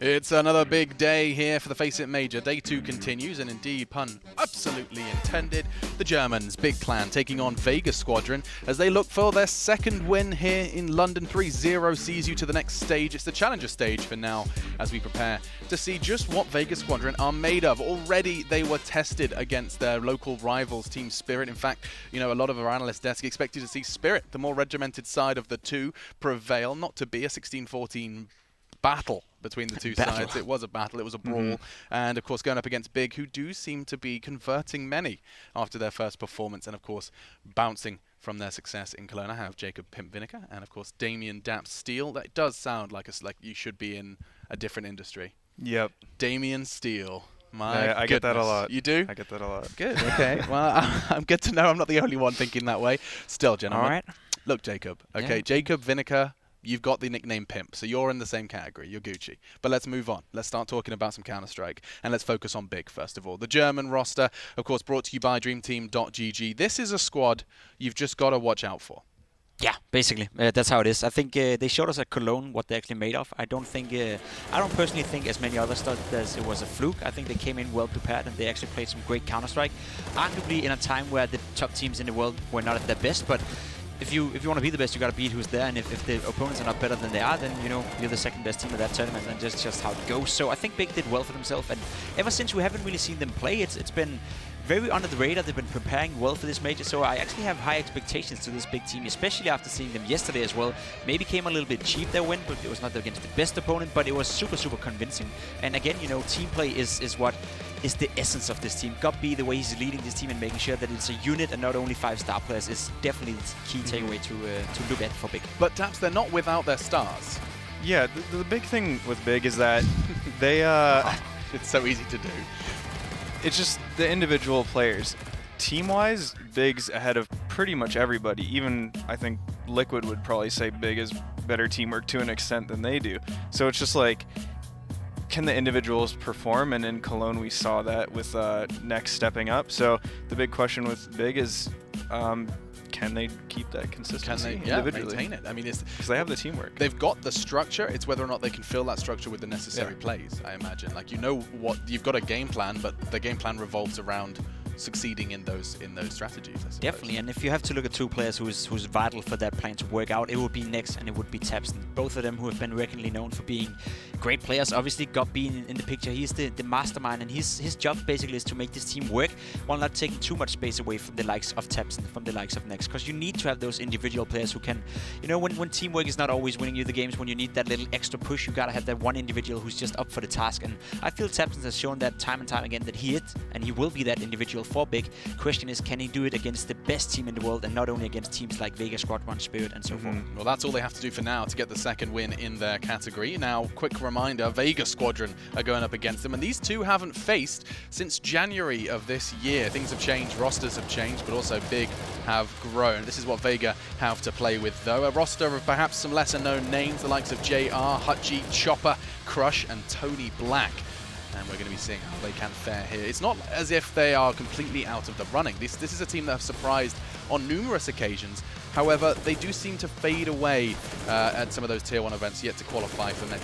It's another big day here for the FACEIT Major. Day 2 continues, and indeed, pun absolutely intended, the Germans' big clan taking on Vega Squadron as they look for their second win here in London. 3-0 sees you to the next stage. It's the challenger stage for now as we prepare to see just what Vega Squadron are made of. Already they were tested against their local rivals, Team Spirit. In fact, you know, a lot of our analyst desk expected to see Spirit, the more regimented side of the two, prevail, not to be a 16-14 battle between the two sides. It was a battle, it was a brawl, and of course going up against Big, who do seem to be converting many after their first performance, and of course bouncing from their success in Cologne. I have Jacob Pimp Vinegar and of course Damien Daps Steele. That does sound like you should be in a different industry. Yep. Damien Steele. I get that a lot. You do? I get that a lot. Good, okay. Well, I'm good to know I'm not the only one thinking that way. Still, gentlemen. All right. Look, Jacob. Okay, yeah. Jacob Vinegar, you've got the nickname Pimp, so you're in the same category. You're Gucci. But let's move on. Let's start talking about some Counter-Strike, and let's focus on Big, first of all. The German roster, of course, brought to you by DreamTeam.gg. This is a squad you've just got to watch out for. Yeah, basically. That's how it is. I think they showed us at Cologne what they're actually made of. I don't personally think as many others thought that it was a fluke. I think they came in well prepared and they actually played some great Counter-Strike. Arguably in a time where the top teams in the world were not at their best, but if you want to be the best, you got to beat who's there, and if the opponents are not better than they are, then you know you're the second best team of that tournament, and that's just how it goes. So I think Big did well for themselves, and ever since we haven't really seen them play, it's been very under the radar. They've been preparing well for this major, so I actually have high expectations to this Big team, especially after seeing them yesterday as well. Maybe came a little bit cheap their win, but it was not against the best opponent, but it was super convincing. And again, you know, team play is what is the essence of this team. Gob B, the way he's leading this team and making sure that it's a unit and not only 5-star players, is definitely the key takeaway to look at for Big. But Daps, they're not without their stars. Yeah, the big thing with Big is that they it's so easy to do. It's just the individual players. Team-wise, Big's ahead of pretty much everybody. Even, I think, Liquid would probably say Big is better teamwork to an extent than they do. So it's just like, can the individuals perform? And in Cologne, we saw that with Next stepping up. So the big question with Big is, can they keep that consistency individually? Maintain it? I mean, because they have the teamwork. They've got the structure. It's whether or not they can fill that structure with the necessary plays, I imagine. Like, you know what, you've got a game plan, but the game plan revolves around succeeding in those strategies, I suppose. Definitely, and if you have to look at two players who's vital for that plan to work out, it would be Nex and it would be Taps. Both of them who have been regularly known for being great players. Obviously, Gob being in the picture, he's the mastermind, and his job basically is to make this team work while not taking too much space away from the likes of Taps and from the likes of Nex. Because you need to have those individual players who can, you know, when teamwork is not always winning you the games, when you need that little extra push, you gotta have that one individual who's just up for the task. And I feel Taps has shown that time and time again that he is, and he will be that individual for Big. Question is, can he do it against the best team in the world and not only against teams like Vega Squadron, Spirit, and so forth? Well, that's all they have to do for now to get the second win in their category. Now, quick reminder, Vega Squadron are going up against them, and these two haven't faced since January of this year. Things have changed, rosters have changed, but also Big have grown. This is what Vega have to play with, though. A roster of perhaps some lesser-known names, the likes of JR, Hutchie, Chopper, Crush, and Tony Black. And we're going to be seeing how they can fare here. It's not as if they are completely out of the running. This is a team that have surprised on numerous occasions. However, they do seem to fade away at some of those Tier 1 events yet to qualify for many.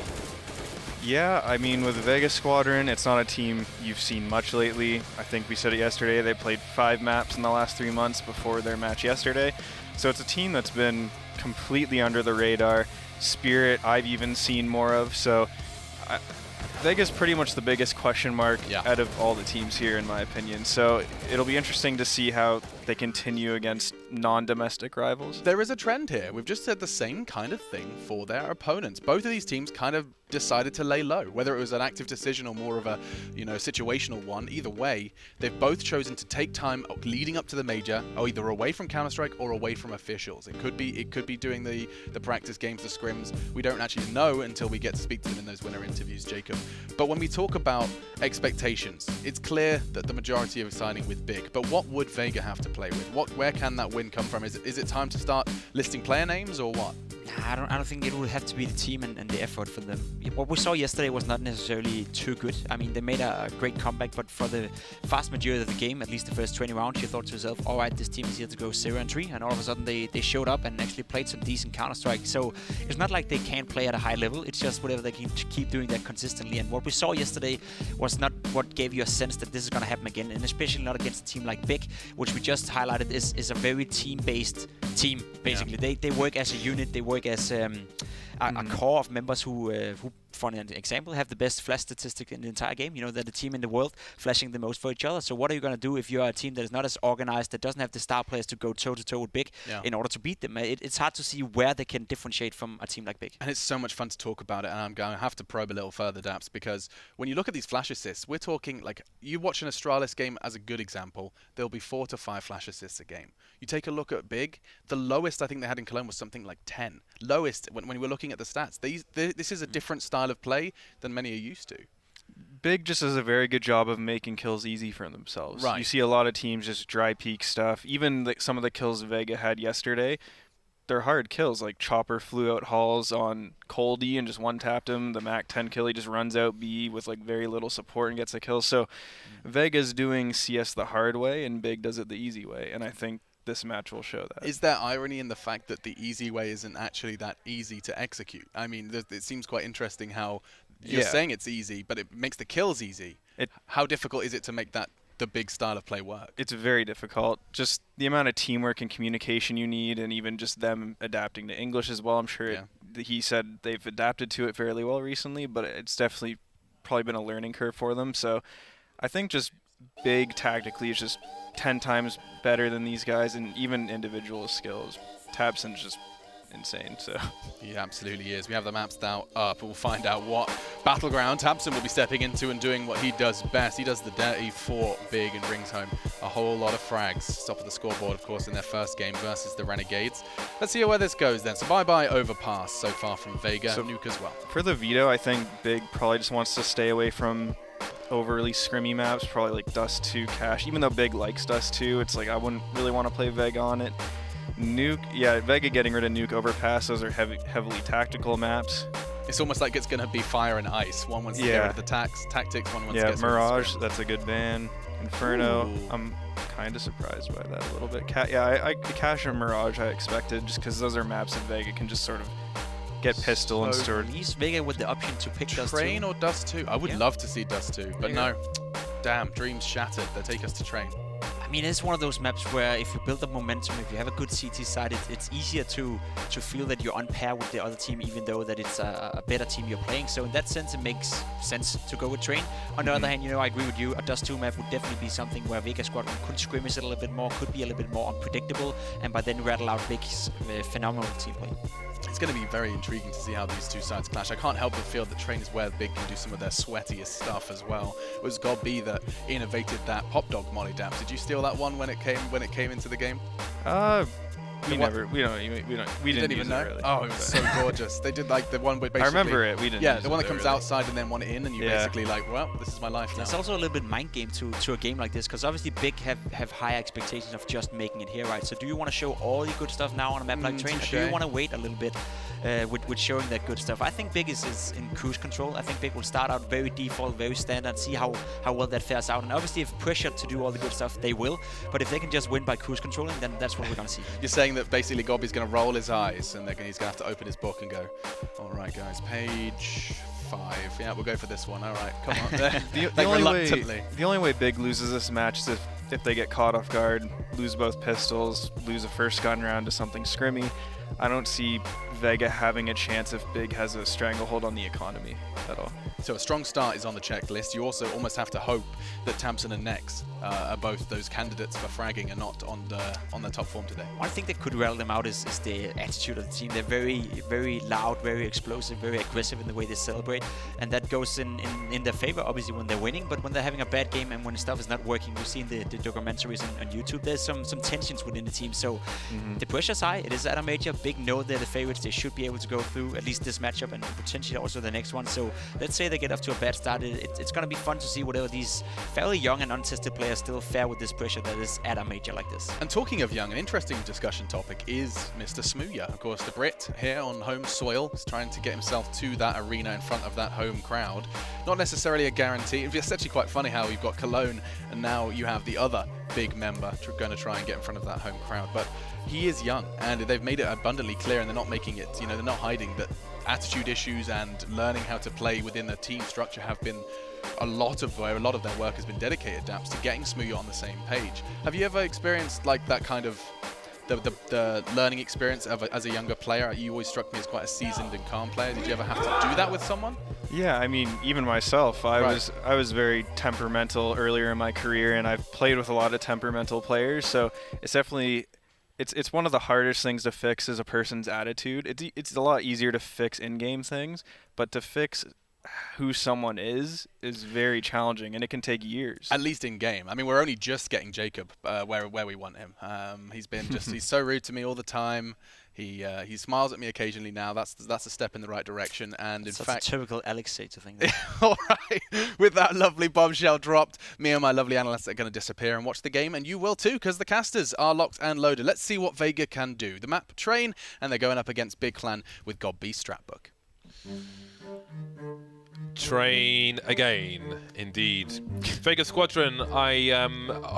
Yeah, I mean, with the Vega Squadron, it's not a team you've seen much lately. I think we said it yesterday. They played 5 maps in the last 3 months before their match yesterday. So it's a team that's been completely under the radar. Spirit, I've even seen more of. So Vega's pretty much the biggest question mark out of all the teams here, in my opinion. So it'll be interesting to see how they continue against non-domestic rivals. There is a trend here. We've just said the same kind of thing for their opponents. Both of these teams kind of decided to lay low, whether it was an active decision or more of a, you know, situational one. Either way, they've both chosen to take time leading up to the major, either away from Counter-Strike or away from officials. It could be doing the practice games, the scrims. We don't actually know until we get to speak to them in those winner interviews, Jacob. But when we talk about expectations, it's clear that the majority are signing with Big. But what would Vega have to play with? Where can that win come from? Is it time to start listing player names or what? I don't think it would have to be the team and the effort for them. What we saw yesterday was not necessarily too good. I mean, they made a great comeback, but for the vast majority of the game, at least the first 20 rounds, you thought to yourself, all right, this team is here to go 0-3, and all of a sudden they showed up and actually played some decent Counter-Strike. So it's not like they can't play at a high level. It's just whatever they can keep doing that consistently. And what we saw yesterday was not what gave you a sense that this is going to happen again, and especially not against a team like Big, which we just highlighted is a very team-based team, basically. Yeah. They work as a unit. They work as a core of members who, for an example, have the best flash statistic in the entire game. You know, they're the team in the world flashing the most for each other. So what are you going to do if you're a team that is not as organized, that doesn't have the star players to go toe-to-toe with Big in order to beat them? It's hard to see where they can differentiate from a team like Big. And it's so much fun to talk about it, and I'm going to have to probe a little further, Daps, because when you look at these flash assists, we're talking, like, you watch an Astralis game as a good example, there'll be 4 to 5 flash assists a game. You take a look at Big, the lowest I think they had in Cologne was something like 10. Lowest, when we were looking at the stats. This is a different style of play than many are used to. Big just does a very good job of making kills easy for themselves. Right. You see a lot of teams just dry peek stuff. Even some of the kills Vega had yesterday, they're hard kills. Like Chopper flew out halls on Coldy and just one-tapped him. The Mac 10 kill, he just runs out B with like very little support and gets a kill. So Vega's doing CS the hard way and Big does it the easy way. And I think this match will show that. Is there irony in the fact that the easy way isn't actually that easy to execute? I mean, it seems quite interesting how you're saying it's easy, but it makes the kills easy. How difficult is it to make that the Big style of play work? It's very difficult. Just the amount of teamwork and communication you need, and even just them adapting to English as well. I'm sure he said they've adapted to it fairly well recently, but it's definitely probably been a learning curve for them. So I think just Big tactically is just 10 times better than these guys, and even individual skills. Tabson's just insane. So he absolutely is. We have the maps now up, and we'll find out what battleground Tabson will be stepping into and doing what he does best. He does the dirty for Big and brings home a whole lot of frags. Top of the scoreboard, of course, in their first game versus the Renegades. Let's see where this goes then. So bye-bye Overpass so far from Vega. So Nuke as well. For the veto, I think Big probably just wants to stay away from overly scrimmy maps, probably like Dust 2, Cache. Even though Big likes Dust 2, it's like I wouldn't really want to play Vega on it. Nuke, Vega getting rid of Nuke Overpass, those are heavily tactical maps. It's almost like it's going to be fire and ice. One wants to get rid of the tactics, one wants to get rid of Mirage, that's a good ban. Inferno, I'm kind of surprised by that a little bit. Cache and Mirage I expected, just because those are maps that Vega can just sort of get pistol and start. Least Vega with the option to pick Dust 2. Train or Dust 2? I would love to see Dust 2, but no. Damn, dreams shattered. They take us to Train. I mean, it's one of those maps where if you build up momentum, if you have a good CT side, it's easier to feel that you're on par with the other team, even though that it's a better team you're playing. So in that sense, it makes sense to go with Train. On the other hand, I agree with you. A Dust 2 map would definitely be something where Vega Squadron could scrimmage it a little bit more, could be a little bit more unpredictable, and by then rattle out Big's phenomenal team play. It's going to be very intriguing to see how these two sides clash. I can't help but feel that Train is where Big can do some of their sweatiest stuff as well. It was God B that innovated that Pop Dog Molly Daps. Did you steal that one when it came into the game? We didn't even know. Really. Oh, it was so gorgeous. They did like the one where basically. I remember it. We didn't. Yeah, the one that comes outside and then one in, and you basically like, well, this is my life now. It's also a little bit mind game to a game like this, because obviously Big have high expectations of just making it here, right? So do you want to show all your good stuff now on a map like Train, or do you want to wait a little bit with showing that good stuff? I think Big is in cruise control. I think Big will start out very default, very standard, see how well that fares out. And obviously, if pressured to do all the good stuff, they will. But if they can just win by cruise controlling, then that's what we're going to see. You're saying that basically Gobby's going to roll his eyes and he's going to have to open his book and go, all right, guys, page 5. Yeah, we'll go for this one. All right, come on. the only way Big loses this match is if they get caught off guard, lose both pistols, lose a first gun round to something scrimmy. I don't see Vega having a chance if Big has a stranglehold on the economy at all. So a strong start is on the checklist. You also almost have to hope that Tamsin and Nex are both those candidates for fragging and not on the top form today. One thing that could rattle them out is the attitude of the team. They're very, very loud, very explosive, very aggressive in the way they celebrate, and that goes in their favor, obviously, when they're winning. But when they're having a bad game and when stuff is not working, we've seen the documentaries on YouTube. There's some tensions within the team. So the pressure's high. It is at a major. Big know they're the favorites. They should be able to go through at least this matchup and potentially also the next one. So let's say say they get off to a bad start. It's going to be fun to see whatever these fairly young and untested players still fare with this pressure that is at a major like this. And talking of young, an interesting discussion topic is Mr. Smooya. Of course, the Brit here on home soil is trying to get himself to that arena in front of that home crowd. Not necessarily a guarantee. It's actually quite funny how you've got Cologne and now you have the other big member going to try and get in front of that home crowd. But he is young, and they've made it abundantly clear, and they're not making it, they're not hiding that attitude issues and learning how to play within the team structure have been a lot of their work has been dedicated, Daps, to getting Smooya on the same page. Have you ever experienced like that kind of the learning experience as a younger player? You always struck me as quite a seasoned and calm player. Did you ever have to do that with someone? Yeah, I mean, even myself, I was very temperamental earlier in my career, and I've played with a lot of temperamental players, so it's definitely it's one of the hardest things to fix is a person's attitude. It's a lot easier to fix in-game things, but to fix who someone is very challenging, and it can take years. At least in game. I mean, we're only just getting Jacob where we want him. He's been he's so rude to me all the time. He smiles at me occasionally now. That's a step in the right direction. And in fact, a typical Alex say to think that. all right, with that lovely bombshell dropped, me and my lovely analysts are going to disappear and watch the game, and you will too, because the casters are locked and loaded. Let's see what Vega can do. The map Train, and they're going up against Big Clan with God B Stratbook. Train again, indeed. Vega Squadron, I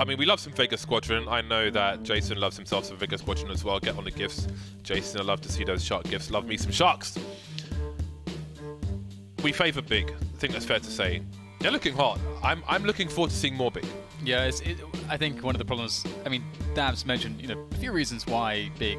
mean, we love some Vega Squadron. I know that Jason loves himself some Vega Squadron as well. Get on the gifts, Jason. I love to see those shark gifts. Love me some sharks. We favour Big. I think that's fair to say. They're looking hot. I'm looking forward to seeing more Big. Yeah, I think one of the problems, I mean, Dabs mentioned, a few reasons why Big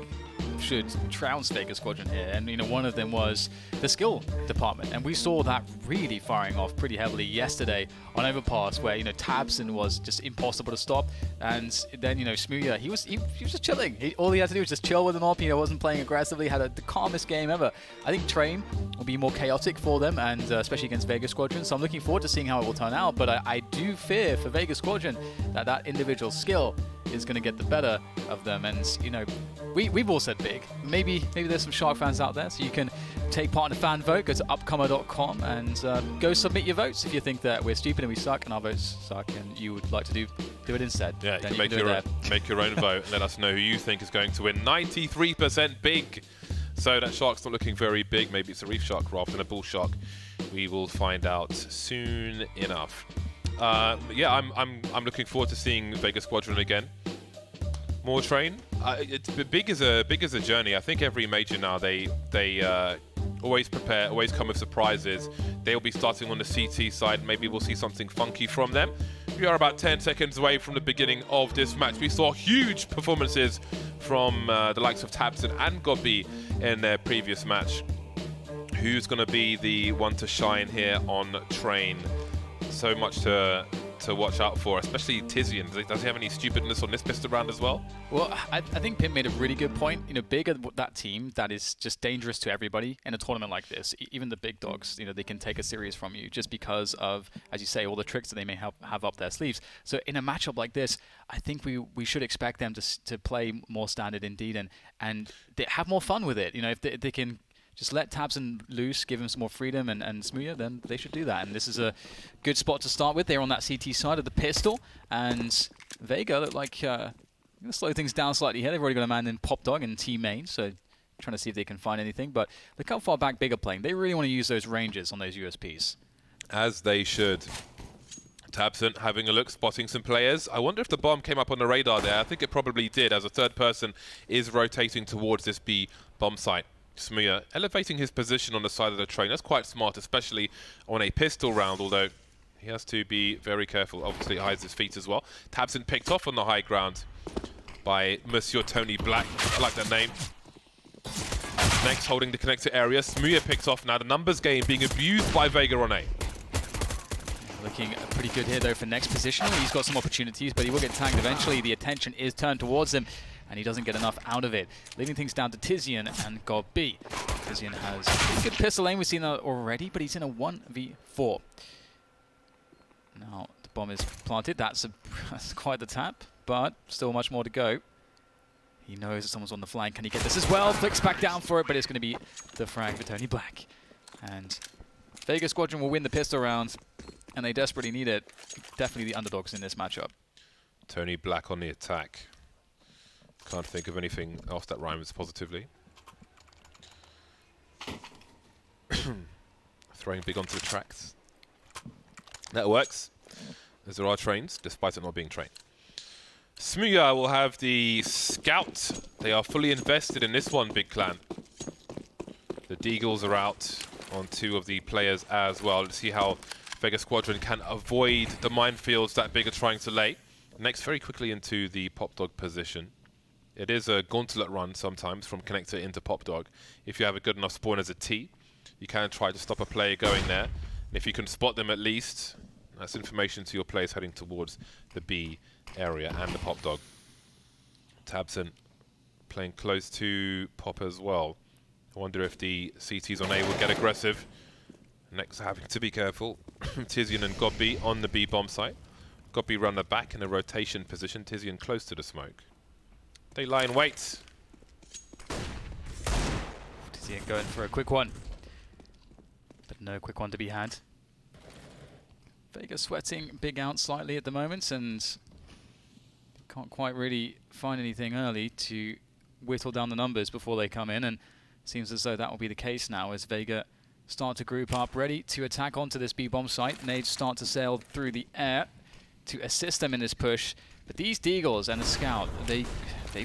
should trounce Vega Squadron here, and one of them was the skill department, and we saw that really firing off pretty heavily yesterday on Overpass, where Tabson was just impossible to stop, and then Smooya, he was just chilling. All he had to do was just chill with them up. Wasn't playing aggressively, had the calmest game ever. I think Train will be more chaotic for them, and especially against Vega Squadron, so I'm looking forward to seeing how it will turn out, but I do fear for Vega Squadron that individual skill is going to get the better of them, and we've all said Big. Maybe there's some Shark fans out there, so you can take part in the fan vote. Go to upcomer.com and go submit your votes if you think that we're stupid and we suck and our votes suck, and you would like to do it instead. Yeah, you can make your own vote and let us know who you think is going to win. 93% Big. So that shark's not looking very big. Maybe it's a reef shark rather than a bull shark. We will find out soon enough. Yeah, I'm looking forward to seeing Vega Squadron again. More Train. It's big as a journey. I think every major now they always prepare, always come with surprises. They'll be starting on the CT side. Maybe we'll see something funky from them. We are about 10 seconds away from the beginning of this match. We saw huge performances from the likes of Tabson and Godby in their previous match. Who's going to be the one to shine here on Train? So much to watch out for, especially Tizian. Does he have any stupidness on this pistol round as well? Well, I think Pim made a really good point. Big are that team that is just dangerous to everybody in a tournament like this. Even the big dogs, they can take a series from you just because of, as you say, all the tricks that they may have up their sleeves. So in a matchup like this, I think we should expect them to play more standard indeed, and they have more fun with it. If they can just let Tabson loose, give him some more freedom, and Smooya, then they should do that. And this is a good spot to start with. They're on that CT side of the pistol, and Vega look like going to slow things down slightly here. They've already got a man in Pop Dog and T main, so trying to see if they can find anything. But look how far back Big are playing. They really want to use those ranges on those USPs. As they should. Tabson having a look, spotting some players. I wonder if the bomb came up on the radar there. I think it probably did, as a third person is rotating towards this B bomb site. Smooya elevating his position on the side of the train. That's quite smart, especially on a pistol round, although he has to be very careful. Obviously, it hides his feet as well. Tabson picked off on the high ground by Monsieur Tony Black. I like that name. Next, holding the connector area. Smooya picked off. Now the numbers game being abused by Vega on A. Looking pretty good here, though, for next position. He's got some opportunities, but he will get tagged eventually. The attention is turned towards him, and he doesn't get enough out of it. Leaving things down to Tizian and Godby. Tizian has a good pistol aim. We've seen that already, but he's in a 1v4. Now, the bomb is planted. That's quite the tap, but still much more to go. He knows that someone's on the flank. Can he get this as well? Flicks back down for it, but it's going to be the frag for Tony Black. And Vega Squadron will win the pistol round, and they desperately need it. Definitely the underdogs in this matchup. Tony Black on the attack. Can't think of anything else that rhymes positively. Throwing big onto the tracks. That works, as there are trains, despite it not being train. Smooya will have the scout. They are fully invested in this one, Big Clan. The Deagles are out on 2 of the players as well. Let's see how Vega Squadron can avoid the minefields that Big are trying to lay. Next, very quickly into the Pop Dog position. It is a gauntlet run sometimes from connector into Pop Dog. If you have a good enough spawn as a T, you can try to stop a player going there. And if you can spot them at least, that's information to your players heading towards the B area and the Pop Dog. Tabson playing close to Pop as well. I wonder if the CTs on A will get aggressive. Next, having to be careful. Tizian and Godby on the B bomb site. Godby run the back in a rotation position. Tizian close to the smoke. They lie in wait. Tizian going for a quick one. But no quick one to be had. Vega sweating Big out slightly at the moment and can't quite really find anything early to whittle down the numbers before they come in, and seems as though that will be the case now as Vega start to group up, ready to attack onto this B-bomb site. Nades start to sail through the air to assist them in this push, but these Deagles and the Scout, they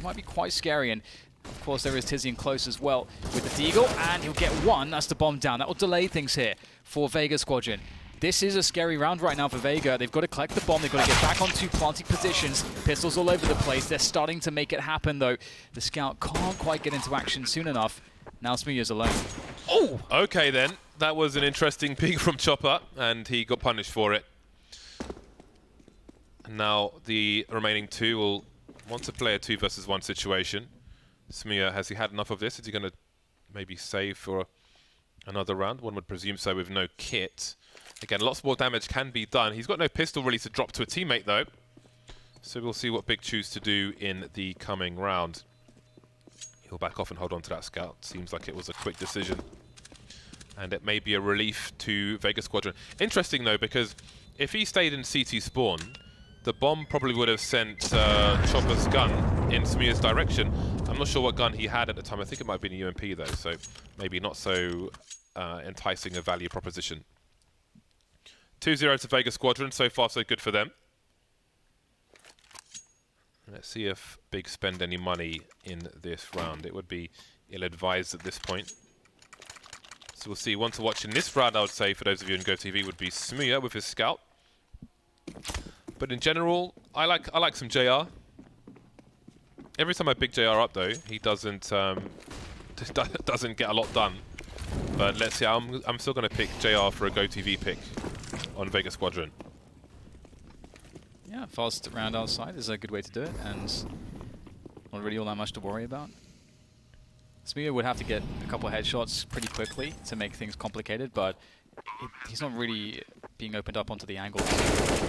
might be quite scary, and of course there is Tizian close as well with the Deagle, and he'll get one. That's the bomb down. That will delay things here for Vega Squadron. This is a scary round right now for Vega. They've got to collect the bomb. They've got to get back onto planting positions. Pistols all over the place. They're starting to make it happen, though. The Scout can't quite get into action soon enough. Now Smooya's alone. Oh! Okay, then. That was an interesting peek from Chopper, and he got punished for it. And now the remaining 2 will want to play a 2 versus 1 situation. Smooya, has he had enough of this? Is he going to maybe save for another round? One would presume so with no kit. Again, lots more damage can be done. He's got no pistol really to drop to a teammate, though. So we'll see what Big choose to do in the coming round. He'll back off and hold on to that scout. Seems like it was a quick decision. And it may be a relief to Vega Squadron. Interesting, though, because if he stayed in CT spawn, the bomb probably would have sent Chopper's gun in Smooya's direction. I'm not sure what gun he had at the time. I think it might have been a UMP, though, so maybe not so enticing a value proposition. 2-0 to Vega Squadron. So far, so good for them. Let's see if Big spend any money in this round. It would be ill-advised at this point. So we'll see. One to watch in this round, I would say, for those of you in GoTV, would be Smooya with his scout. But in general, I like some JR. Every time I pick JR up, though, he doesn't doesn't get a lot done. But let's see. I'm still going to pick JR for a GoTV pick on Vega Squadron. Yeah, fast round outside is a good way to do it, and not really all that much to worry about. Smooya would have to get a couple of headshots pretty quickly to make things complicated, but he's not really being opened up onto the angle.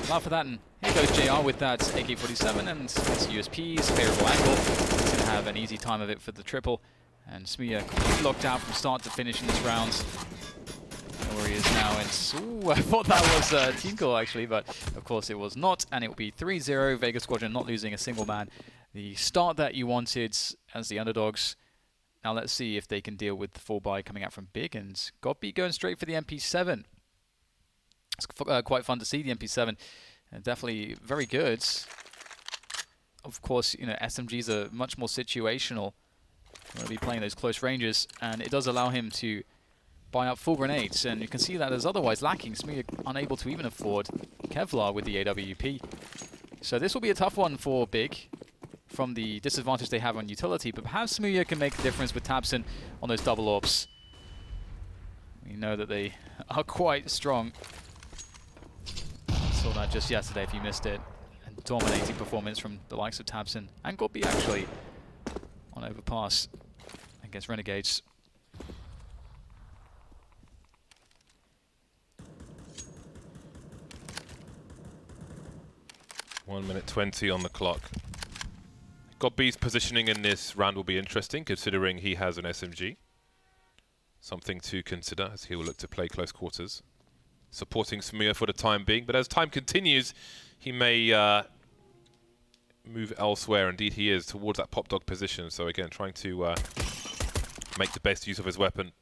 Allow for that, and here goes JR with that AK-47 and his USP's favorable angle. He's going to have an easy time of it for the triple, and Smooya completely locked out from start to finish in this round. Where he is now, and ooh, I thought that was a team call actually, but of course it was not, and it will be 3-0. Vega Squadron not losing a single man. The start that you wanted as the underdogs. Now let's see if they can deal with the 4-buy coming out from Big, and Godby going straight for the MP7. It's quite fun to see the MP7, definitely very good. Of course, you know, SMGs are much more situational. We're going to be playing those close ranges, and it does allow him to buy up full grenades, and you can see that as otherwise lacking. Smooya unable to even afford Kevlar with the AWP. So this will be a tough one for Big from the disadvantage they have on utility, but perhaps Smooya can make a difference with Tabson on those double orbs. We know that they are quite strong. Saw that just yesterday if you missed it. And dominating performance from the likes of Tabson and Godby actually on overpass against Renegades. 1:20 on the clock. Godby's positioning in this round will be interesting, considering he has an SMG. Something to consider as he will look to play close quarters. Supporting Smooya for the time being, but as time continues, he may move elsewhere. Indeed he is, towards that pop dog position. So again, trying to make the best use of his weapon.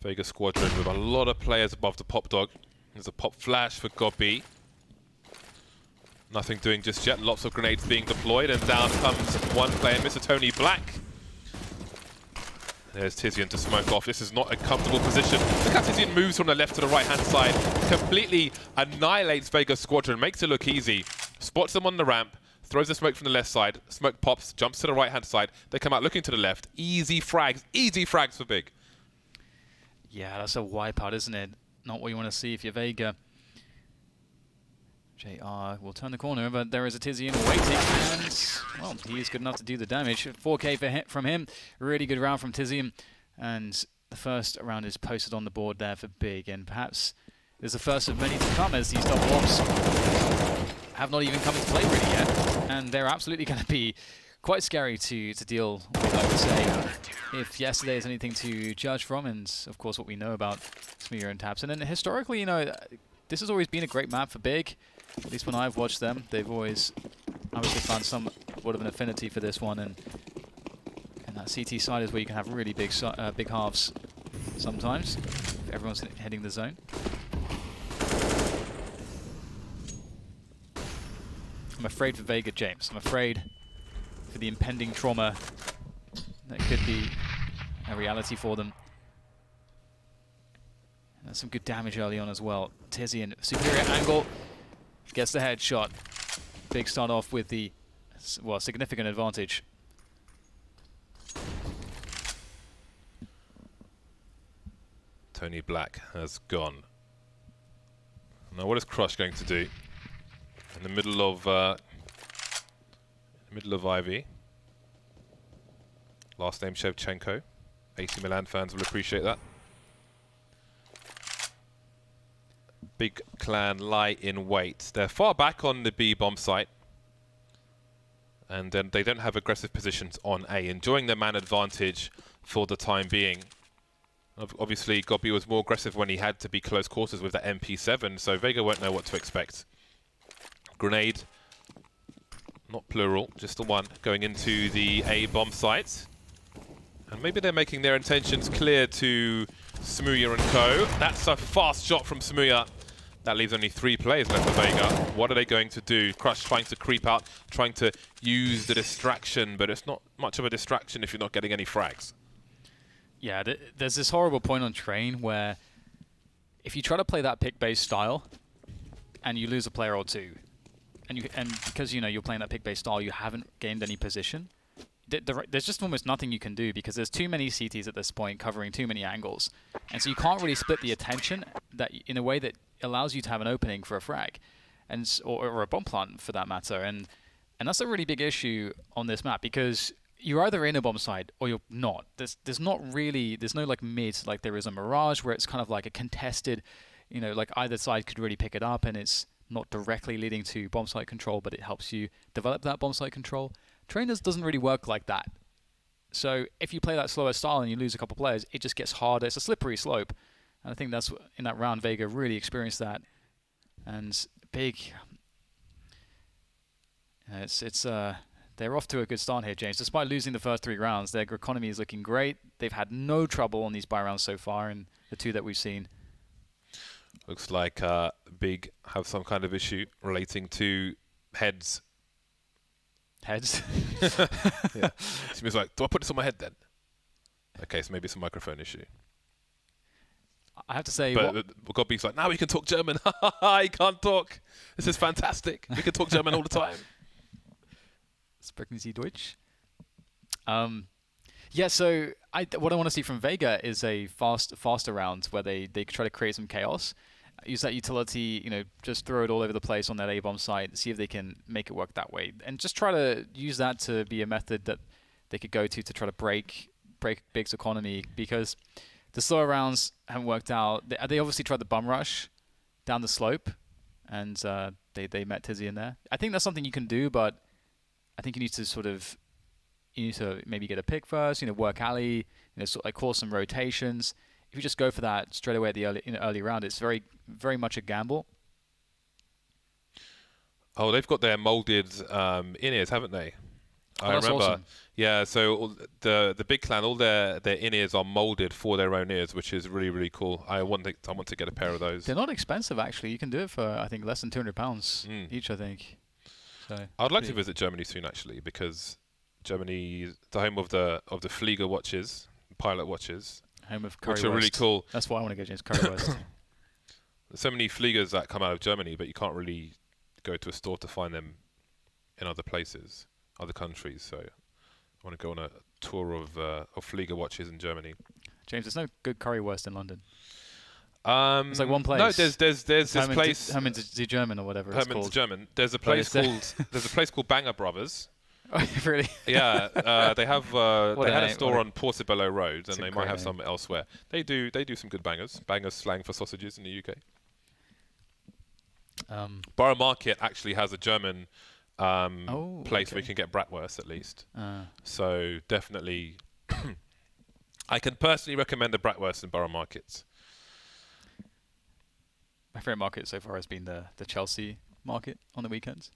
Vega Squadron with a lot of players above the pop dog. There's a pop flash for Gobi. Nothing doing just yet. Lots of grenades being deployed, and down comes one player, Mr. Tony Black. There's Tizian to smoke off. This is not a comfortable position. Look how Tizian moves from the left to the right-hand side. Completely annihilates Vega Squadron, makes it look easy. Spots them on the ramp, throws the smoke from the left side. Smoke pops, jumps to the right-hand side. They come out looking to the left. Easy frags for Big. Yeah, that's a wipeout, isn't it? Not what you want to see if you're Vega. JR will turn the corner, but there is a Tizian waiting, and, well, he is good enough to do the damage. 4K from him. Really good round from Tizian, and the first round is posted on the board there for Big, and perhaps there's the first of many to come as these double ops have not even come into play really yet, and they're absolutely going to be quite scary to deal with, I would say. If yesterday is anything to judge from, and of course what we know about Smooya and Tabs. And then historically, you know, this has always been a great map for Big. At least when I've watched them, they've always obviously found somewhat of an affinity for this one. And that CT side is where you can have really big halves sometimes, if everyone's heading the zone. I'm afraid for Vega, James. I'm afraid for the impending trauma that could be a reality for them. And that's some good damage early on as well. Tizian, superior angle, gets the headshot. Big start off with the, well, significant advantage. Tony Black has gone. Now what is Crush going to do? In the middle of Ivy. Last name Shevchenko. AC Milan fans will appreciate that. Big Clan lie in wait. They're far back on the B bomb site. And then they don't have aggressive positions on A, enjoying their man advantage for the time being. Obviously, Gobi was more aggressive when he had to be close quarters with that MP7, so Vega won't know what to expect. Grenade, not plural, just the one, going into the A bomb site. And maybe they're making their intentions clear to Smooya and co. That's a fast shot from Smooya. That leaves only 3 players left for Vega. What are they going to do? Crush trying to creep out, trying to use the distraction, but it's not much of a distraction if you're not getting any frags. Yeah, there's this horrible point on Train where if you try to play that pick-based style and you lose a player or two, and because, you know, you're playing that pick-based style, you haven't gained any position, there's just almost nothing you can do because there's too many CTs at this point covering too many angles. And so you can't really split the attention that in a way that allows you to have an opening for a frag, and or a bomb plant for that matter. And that's a really big issue on this map because you're either in a bomb site or you're not. There's no like mid like there is a Mirage where it's kind of like a contested, you know, like either side could really pick it up and it's not directly leading to bomb site control, but it helps you develop that bomb site control. Trainers doesn't really work like that. So if you play that slower style and you lose a couple players, it just gets harder. It's a slippery slope. And I think that's in that round Vega really experienced that. And Big, they're off to a good start here, James. Despite losing the first 3 rounds, their economy is looking great. They've had no trouble on these buy rounds so far in the 2 that we've seen. Looks like Big have some kind of issue relating to heads. Heads? Yeah. She was like, do I put this on my head then? Okay, so maybe it's a microphone issue. I have to say... But Gobi's like, now we can talk German. I can't talk. This is fantastic. We can talk German all the time. Sprechen Sie Deutsch? Yeah, so what I want to see from Vega is a faster round where they try to create some chaos. Use that utility, you know, just throw it all over the place on that A-bomb site, see if they can make it work that way. And just try to use that to be a method that they could go to try to break Big's economy, because the slower rounds haven't worked out. They obviously tried the bum rush down the slope, and they met Tizian there. I think that's something you can do, but I think you need to sort of you need to maybe get a pick first, work alley, sort of like cause some rotations. If you just go for that straight away at the early round, it's very, very much a gamble. Oh, they've got their molded in-ears, haven't they? I that's remember. awesome. Yeah, so the big clan, all their in-ears are molded for their own ears, which is really, really cool. I want to get a pair of those. They're not expensive, actually. You can do it for, I think, less than £200 each, I think. So I'd like to visit Germany soon, actually, because Germany is the home of the Flieger watches, pilot watches, home of Curry which are really cool. That's why I want to go, James. Curry West. There's so many Fliegers that come out of Germany, but you can't really go to a store to find them in other places, other countries. So I want to go on a tour of Flieger watches in Germany. James, there's no good currywurst in London. It's like one place. No, there's this place. Herman's the German or whatever it's called. German. There's a place called Banger Brothers. Oh, really? Yeah, they have they had a store on Portobello Road, and they might have some elsewhere. They do some good bangers. Bangers slang for sausages in the UK. Borough Market actually has a German place where you can get bratwurst at least. So definitely, I can personally recommend the bratwurst in Borough Market. My favourite market so far has been the Chelsea market on the weekends.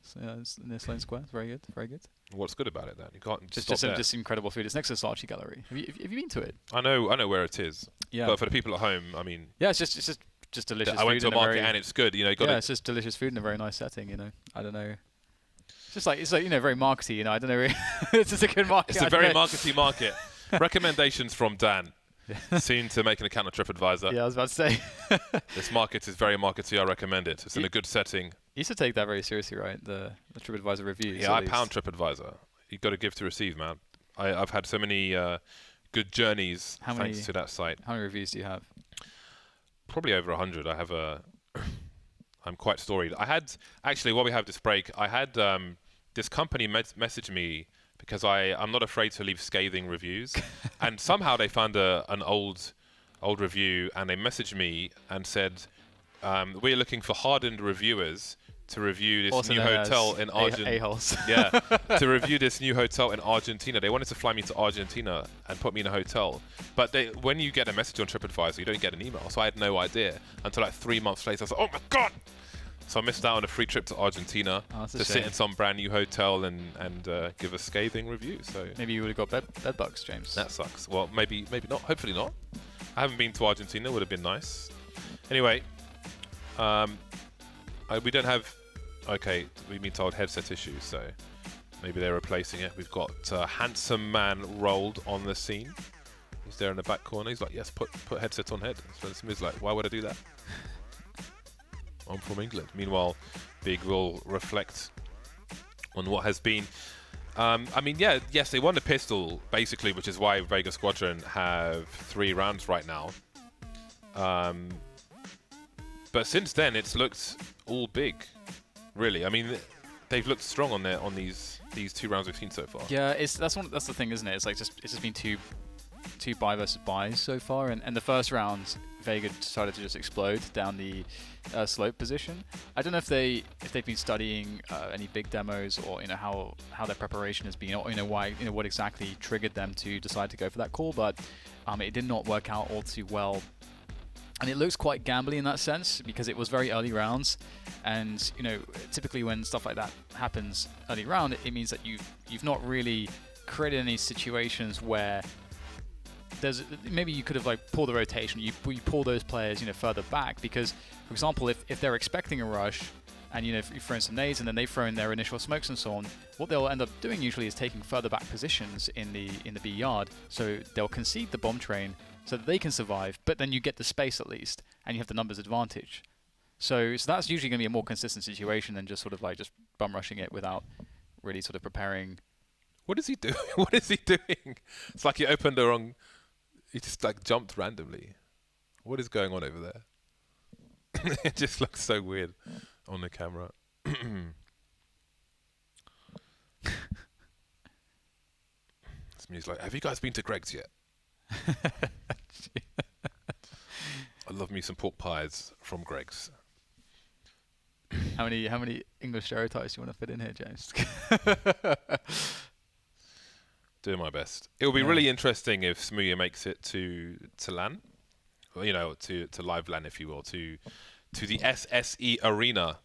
So it's near Sloane Square. It's very good, very good. What's good about it then? You can't just incredible food. It's next to the Saatchi Gallery. Have you been to it? I know where it is. Yeah. But for the people at home, I mean. Yeah, it's just delicious. I went to a market and it's good. It's just delicious food in a very nice setting. I don't know. It's like very markety. I don't know. It's just a good market. It's a very markety market. Recommendations from Dan. Soon to make an account on TripAdvisor. Yeah, I was about to say. This market is very markety. I recommend it. It's in a good setting. You used to take that very seriously, right? The TripAdvisor reviews. Yeah, I pound TripAdvisor. You've got to give to receive, man. I've had so many good journeys thanks to that site. How many reviews do you have? Probably over 100. I have I'm quite storied. I had actually while we have this break, I had this company message me. Because I'm not afraid to leave scathing reviews, and somehow they found an old review, and they messaged me and said, "We're looking for hardened reviewers to review this also new hotel in Argentina." A-holes. Yeah, to review this new hotel in Argentina. They wanted to fly me to Argentina and put me in a hotel, but when you get a message on TripAdvisor, you don't get an email. So I had no idea until like 3 months later. I was like, "Oh my god!" So I missed out on a free trip to Argentina to sit in some brand new hotel and give a scathing review. So maybe you would have got bed bugs, James. That sucks. Well, maybe not. Hopefully not. I haven't been to Argentina. Would have been nice. Anyway, we don't have. Okay, we've been told headset issues, so maybe they're replacing it. We've got handsome man rolled on the scene. He's there in the back corner. He's like, yes, put headset on head. So Smith's like, why would I do that? I'm from England. Meanwhile, Big will reflect on what has been. Yes, they won the pistol, basically, which is why Vega Squadron have 3 rounds right now. But since then, it's looked all big, really. I mean, they've looked strong on these 2 rounds we've seen so far. Yeah, that's the thing, isn't it? It's like it's just been two buy versus buys so far, and the first round Vega decided to just explode down the slope position. I don't know if they've been studying any big demos or how their preparation has been, or why what exactly triggered them to decide to go for that call, but it did not work out all too well. And it looks quite gambly in that sense because it was very early rounds, and typically when stuff like that happens early round, it means that you've not really created any situations where maybe you could have pulled the rotation. You pull those players further back because, for example, if they're expecting a rush and if you throw in some nades and then they've thrown their initial smokes and so on, what they'll end up doing usually is taking further back positions in the B yard. So they'll concede the bomb train so that they can survive, but then you get the space at least and you have the numbers advantage. So that's usually going to be a more consistent situation than just sort of just bum rushing it without really sort of preparing. What is he doing? What is he doing? It's like he opened the wrong. He just jumped randomly. What is going on over there? It just looks so weird on the camera. He's like, have you guys been to Greg's yet? I love me some pork pies from Greg's. How many English stereotypes do you want to fit in here, James? Doing my best. It will be really interesting if Smooya makes it to LAN, or, you know, to live LAN, if you will, to the SSE Arena.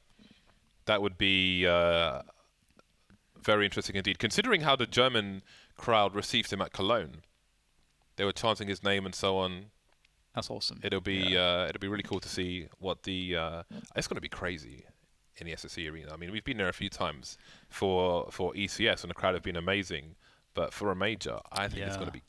That would be very interesting indeed, considering how the German crowd received him at Cologne. They were chanting his name and so on. That's awesome. It'll be really cool to see what the. It's going to be crazy in the SSE Arena. I mean, we've been there a few times for ECS, and the crowd have been amazing. But for a major, I think it's going to be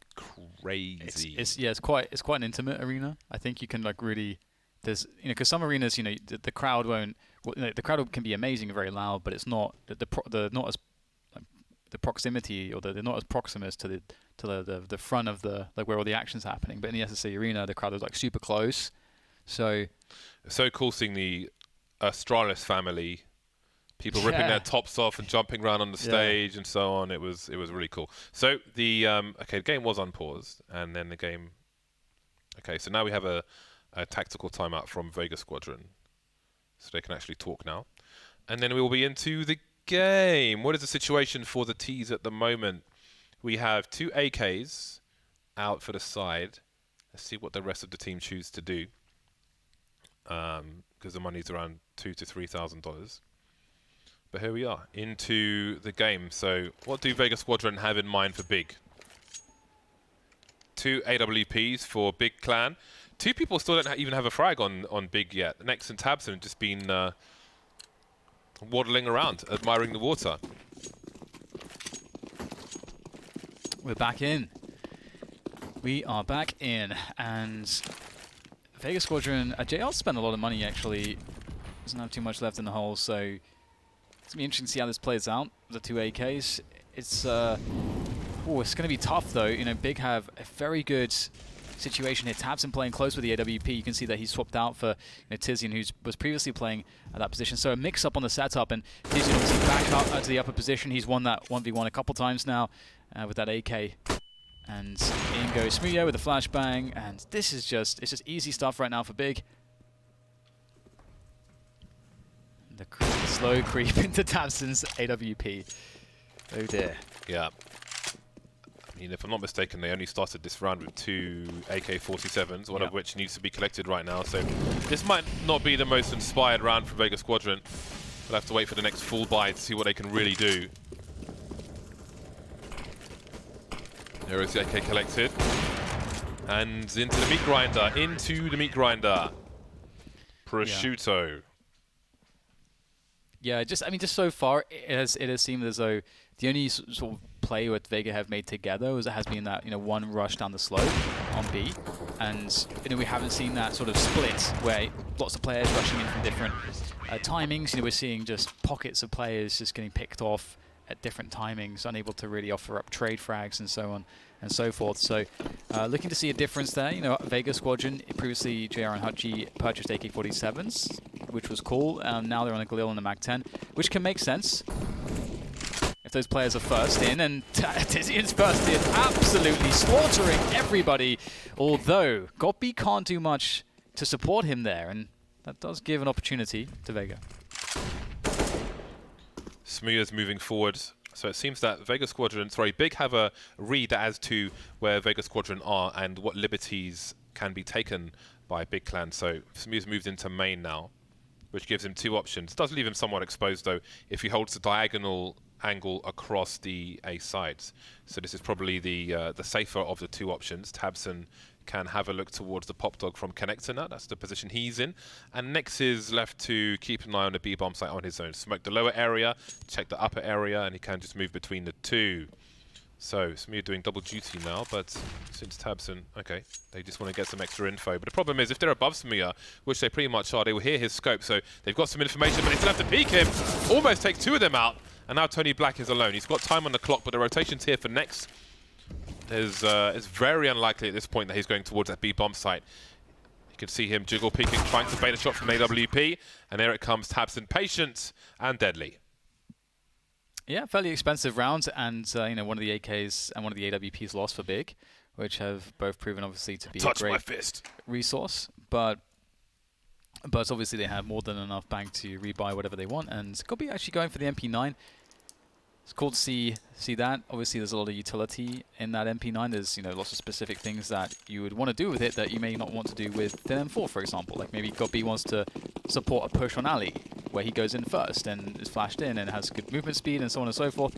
crazy. It's quite an intimate arena. I think you can like really. There's because some arenas the crowd won't. The crowd can be amazing and very loud, but it's not the not as the proximity or they're not as proximate to the front of the like where all the action's happening. But in the SSC arena, the crowd is like super close. So it's so cool seeing the Astralis family, people ripping their tops off and jumping around on the stage and so on. It was really cool. So the the game was unpaused, and then the game. Okay, so now we have a tactical timeout from Vega Squadron, so they can actually talk now, and then we will be into the game. What is the situation for the T's at the moment? We have 2 AKs out for the side. Let's see what the rest of the team choose to do, because the money's around $2,000 to $3,000. But here we are into the game. So what do Vega Squadron have in mind for Big? 2 AWPs for Big Clan. 2 people still don't even have a frag on Big yet. Nex and Tabson have just been waddling around, admiring the water. we're back in. We are back in, and Vega Squadron. JL spent a lot of money actually. Doesn't have too much left in the hole, so it's gonna be interesting to see how this plays out. The 2 AKs. It's it's gonna be tough though. You know, Big have a very good situation here. Tabson playing close with the AWP. You can see that he's swapped out for Tizian, who was previously playing at that position. So a mix-up on the setup, and Tizian obviously back up to the upper position. He's won that 1v1 a couple times now with that AK. And in goes Smooya with a flashbang, and this is it's just easy stuff right now for Big. The slow creep into Tabson's AWP. Oh dear. Yeah. I mean, if I'm not mistaken, they only started this round with 2 AK-47s, one of which needs to be collected right now. So this might not be the most inspired round for Vega Squadron. We'll have to wait for the next full buy to see what they can really do. There is the AK collected. And into the meat grinder. Into the meat grinder. Prosciutto. Yeah, just so far, it has seemed as though the only sort of play what Vega have made together has been that one rush down the slope on B, and we haven't seen that sort of split where lots of players rushing in from different timings. We're seeing just pockets of players just getting picked off at different timings, unable to really offer up trade frags and so on and so forth. So looking to see a difference there. Vega Squadron, previously JR and Hutchie purchased AK-47s, which was cool. Now they're on a Galil and a Mag-10, which can make sense if those players are first in, and Tizian's first in, absolutely slaughtering everybody. Although Goppy can't do much to support him there, and that does give an opportunity to Vega. Smooya's moving forward. So it seems that Big have a read as to where Vega Squadron are and what liberties can be taken by Big Clan. So Smooya's moved into main now, which gives him 2 options. Does leave him somewhat exposed though if he holds the diagonal angle across the A sides. So this is probably the safer of the 2 options. Tabson can have a look towards the pop dog from connector now. That's the position he's in. And Nex is left to keep an eye on the B bomb site on his own. Smoke the lower area, check the upper area, and he can just move between the 2. So Smooya doing double duty now, but since Tabson, okay, they just want to get some extra info. But the problem is if they're above Smooya, which they pretty much are, they will hear his scope. So they've got some information, but they still have to peek him. Almost take 2 of them out. And now Tony Black is alone. He's got time on the clock, but the rotation's here for Nex. It's very unlikely at this point that he's going towards that B bomb site. You can see him jiggle peeking, trying to bait a shot from AWP. And there it comes, Tabson, patient and deadly. Yeah, fairly expensive round, and one of the AKs and one of the AWPs lost for Big, which have both proven obviously to be a great resource. But obviously they have more than enough bank to rebuy whatever they want, and Goppy actually going for the MP9. It's cool to see that. Obviously, there's a lot of utility in that MP9. There's lots of specific things that you would want to do with it that you may not want to do with the M4, for example. Like maybe Gobi wants to support a push on Ali, where he goes in first and is flashed in and has good movement speed and so on and so forth.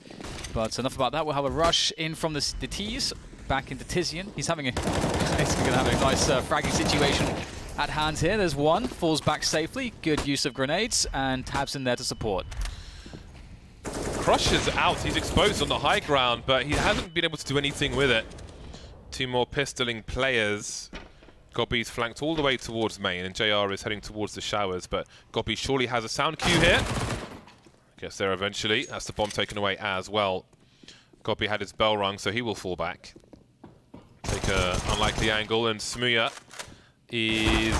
But enough about that. We'll have a rush in from the T's back into Tizian. He's having a he's going to have a nice fragging situation at hand here. There's one, falls back safely. Good use of grenades, and Tabson there to support. Crush is out. He's exposed on the high ground, but he hasn't been able to do anything with it. Two more pistoling players. Gobi's flanked all the way towards main, and JR is heading towards the showers, but Gobi surely has a sound cue here. Gets there eventually. That's the bomb taken away as well. Gobi had his bell rung, so he will fall back. Take a unlikely angle, and Smuya is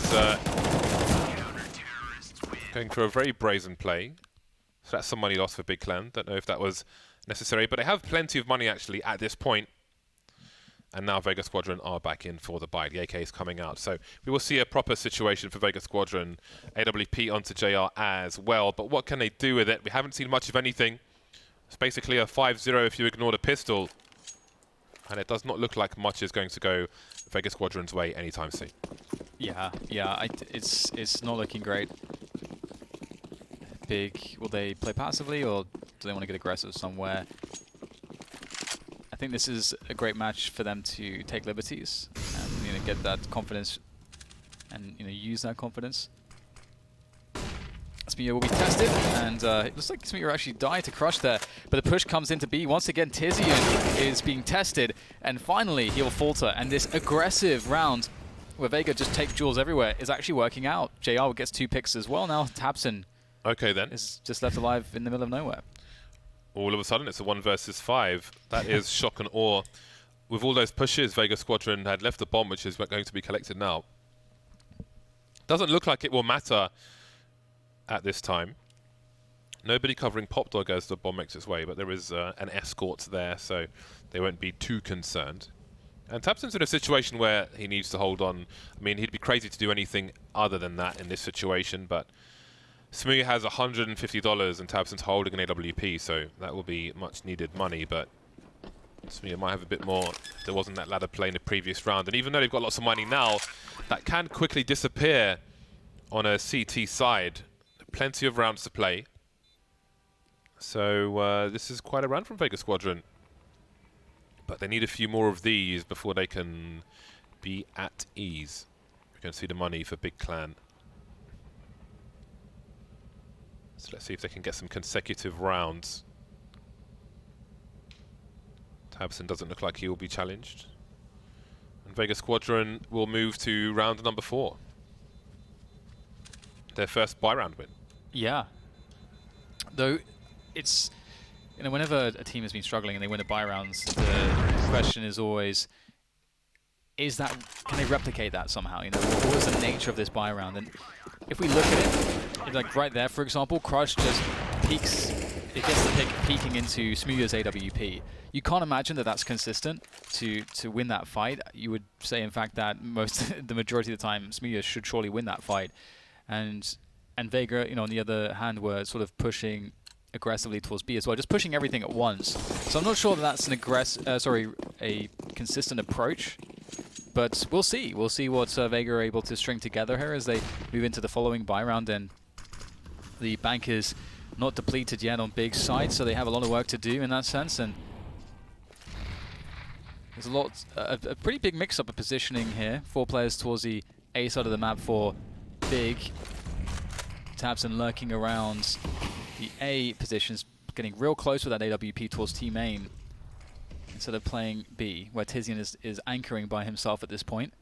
going for a very brazen play. So that's some money lost for Big Clan. Don't know if that was necessary, but they have plenty of money actually at this point. And now Vega Squadron are back in for the buy. The AK is coming out. So we will see a proper situation for Vega Squadron. AWP onto JR as well. But what can they do with it? We haven't seen much of anything. It's basically a 5-0 if you ignore the pistol. And it does not look like much is going to go Vega Squadron's way anytime soon. Yeah, it's not looking great. Big, will they play passively or do they want to get aggressive somewhere? I think this is a great match for them to take liberties and get that confidence and use that confidence. Smear will be tested, and it looks like Smear actually died to Crush there, but the push comes into B. Once again, Tizian is being tested, and finally he'll falter, and this aggressive round where Vega just take jewels everywhere is actually working out. JR gets 2 picks as well. Now Tabson is just left alive in the middle of nowhere. All of a sudden, it's a 1 versus 5. That is shock and awe. With all those pushes, Vega Squadron had left the bomb, which is going to be collected now. Doesn't look like it will matter at this time. Nobody covering Pop Dog as the bomb makes its way, but there is an escort there, so they won't be too concerned. And Tabson's in a situation where he needs to hold on. I mean, he'd be crazy to do anything other than that in this situation, but Smuya has $150 and Tabson's holding an AWP, so that will be much needed money, but Smuya might have a bit more. There wasn't that ladder play in the previous round, and even though they've got lots of money now, that can quickly disappear on a CT side. Plenty of rounds to play. So this is quite a run from Vega Squadron. But they need a few more of these before they can be at ease. We can see the money for Big Clan. So let's see if they can get some consecutive rounds. Tabson doesn't look like he will be challenged. And Vega Squadron will move to round number 4. Their first buy-round win. Yeah. Though it's, whenever a team has been struggling and they win the buy rounds, the question is always, can they replicate that somehow? What is the nature of this buy round? And if we look at it, like right there, for example, Crush just peeks, it gets the pick peeking into Smuya's AWP. You can't imagine that that's consistent to win that fight. You would say, in fact, that the majority of the time, Smuya should surely win that fight. And Vega, on the other hand, were sort of pushing aggressively towards B as well, just pushing everything at once. So I'm not sure that that's a consistent approach, but we'll see. We'll see what Vega are able to string together here as they move into the following buy round. And the bank is not depleted yet on Big's side, so they have a lot of work to do in that sense. And there's a pretty big mix-up of positioning here. 4 players towards the A side of the map for Big. Tabson lurking around the A positions, getting real close with that AWP towards Team Main instead of playing B, where Tizian is anchoring by himself at this point.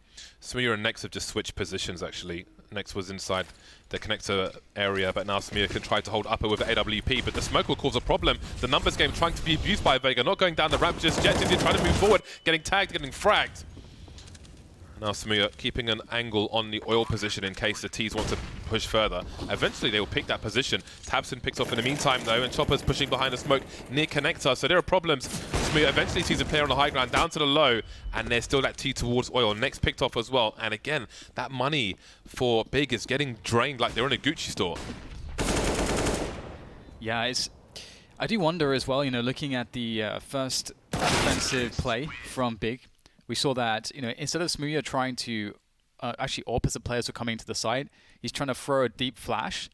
Smear and Nex have just switched positions, actually. Nex was inside the connector area, but now Smear can try to hold upper with the AWP, but the smoke will cause a problem. The numbers game trying to be abused by Vega, not going down the ramp just yet. Tizian trying to move forward, getting tagged, getting fragged. Now Smear keeping an angle on the oil position in case the T's want to push further. Eventually they will pick that position. Tabson picks off in the meantime though, and Chopper's pushing behind the smoke near connector, so there are problems. Smear eventually sees a player on the high ground down to the low, and there's still that T towards oil. Next picked off as well, and again, that money for Big is getting drained like they're in a Gucci store. Yeah, I do wonder as well, looking at the first defensive play from Big, we saw that, instead of Smooya trying to actually opposite players were coming to the side, he's trying to throw a deep flash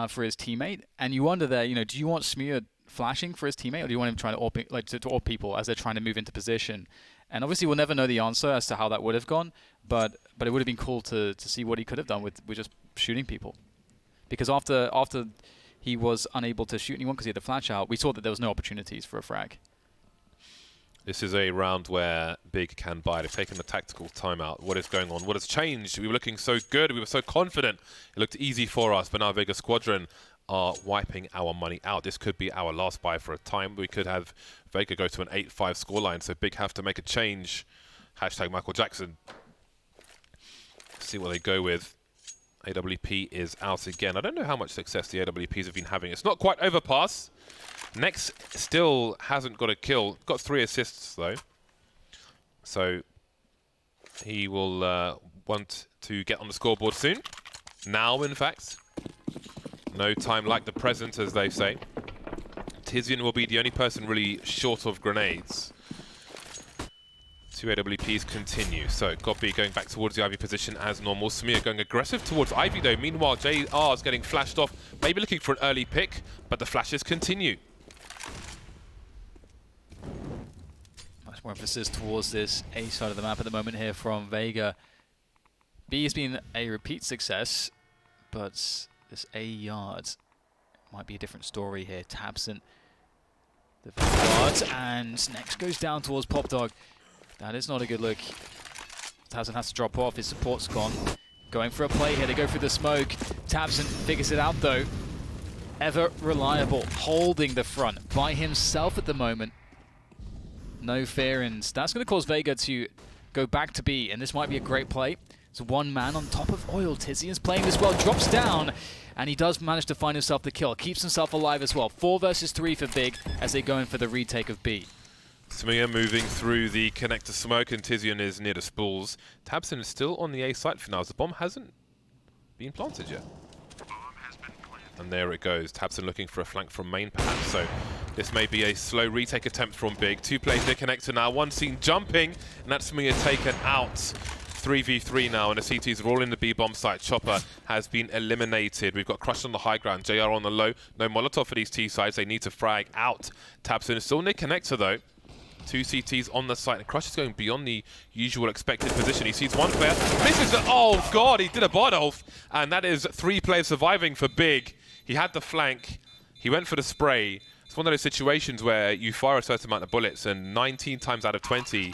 for his teammate. And you wonder there, do you want Smooya flashing for his teammate, or do you want him trying to AWP people as they're trying to move into position? And obviously we'll never know the answer as to how that would have gone, but it would have been cool to see what he could have done with just shooting people. Because after he was unable to shoot anyone because he had the flash out, we saw that there was no opportunities for a frag. This is a round where Big can buy. They've taken the tactical timeout. What is going on? What has changed? We were looking so good. We were so confident. It looked easy for us, but now Vega Squadron are wiping our money out. This could be our last buy for a time. We could have Vega go to an 8-5 scoreline, so Big have to make a change. Hashtag Michael Jackson. See what they go with. AWP is out again. I don't know how much success the AWPs have been having. It's not quite overpass. Nex still hasn't got a kill. Got 3 assists though. So he will want to get on the scoreboard soon. Now, in fact. No time like the present, as they say. Tizian will be the only person really short of grenades. 2 AWPs continue. So Gobi going back towards the Ivy position as normal. Smooya going aggressive towards Ivy though. Meanwhile, JR is getting flashed off. Maybe looking for an early pick, but the flashes continue. Much more emphasis towards this A side of the map at the moment here from Vega. B has been a repeat success, but this A yard might be a different story here. Tabson, the yards, and Nex goes down towards Popdog. That is not a good look. Tabson has to drop off. His support's gone. Going for a play here. They go through the smoke. Tabson figures it out though. Ever reliable, holding the front by himself at the moment. No fear, and that's going to cause Vega to go back to B, and this might be a great play. It's one man on top of Oil. Tizzy is playing this well, drops down, and he does manage to find himself the kill. Keeps himself alive as well. 4 versus 3 for Big as they go in for the retake of B. Smooya moving through the connector smoke, and Tizian is near the spools. Tabson is still on the A site for now, as the bomb hasn't been planted yet. And there it goes. Tabson looking for a flank from main, perhaps. So this may be a slow retake attempt from Big. 2 players near connector now. One seen jumping, and that's Smooya taken out. 3v3 now, and the CTs are all in the B bomb site. Chopper has been eliminated. We've got Crush on the high ground, JR on the low. No Molotov for these T sides. They need to frag out. Tabson is still near connector though. 2 CTs on the site, and Crush is going beyond the usual expected position. He sees one player, misses it. Oh god, he did a Bardolph, and that is 3 players surviving for Big. He had the flank, he went for the spray. It's one of those situations where you fire a certain amount of bullets, and 19 times out of 20,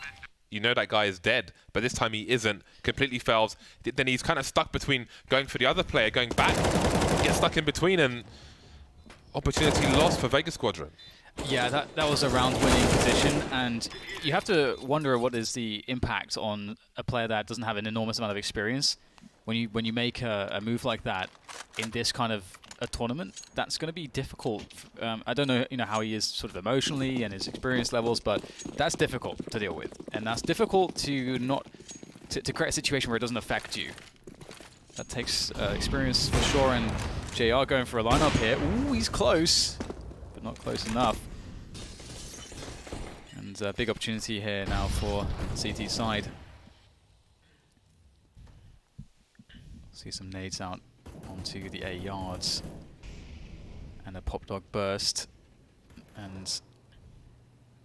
you know that guy is dead, but this time he isn't. Completely fails. Then he's kind of stuck between going for the other player, going back, gets stuck in between, and opportunity lost for Vega Squadron. Yeah, that was a round-winning position, and you have to wonder what is the impact on a player that doesn't have an enormous amount of experience. When you make a move like that in this kind of a tournament, that's going to be difficult. I don't know, how he is sort of emotionally and his experience levels, but that's difficult to deal with, and that's difficult to create a situation where it doesn't affect you. That takes experience for sure, and JR going for a lineup here. Ooh, he's close, but not close enough. And a big opportunity here now for CT side. See some nades out onto the A yards, and a pop dog burst, and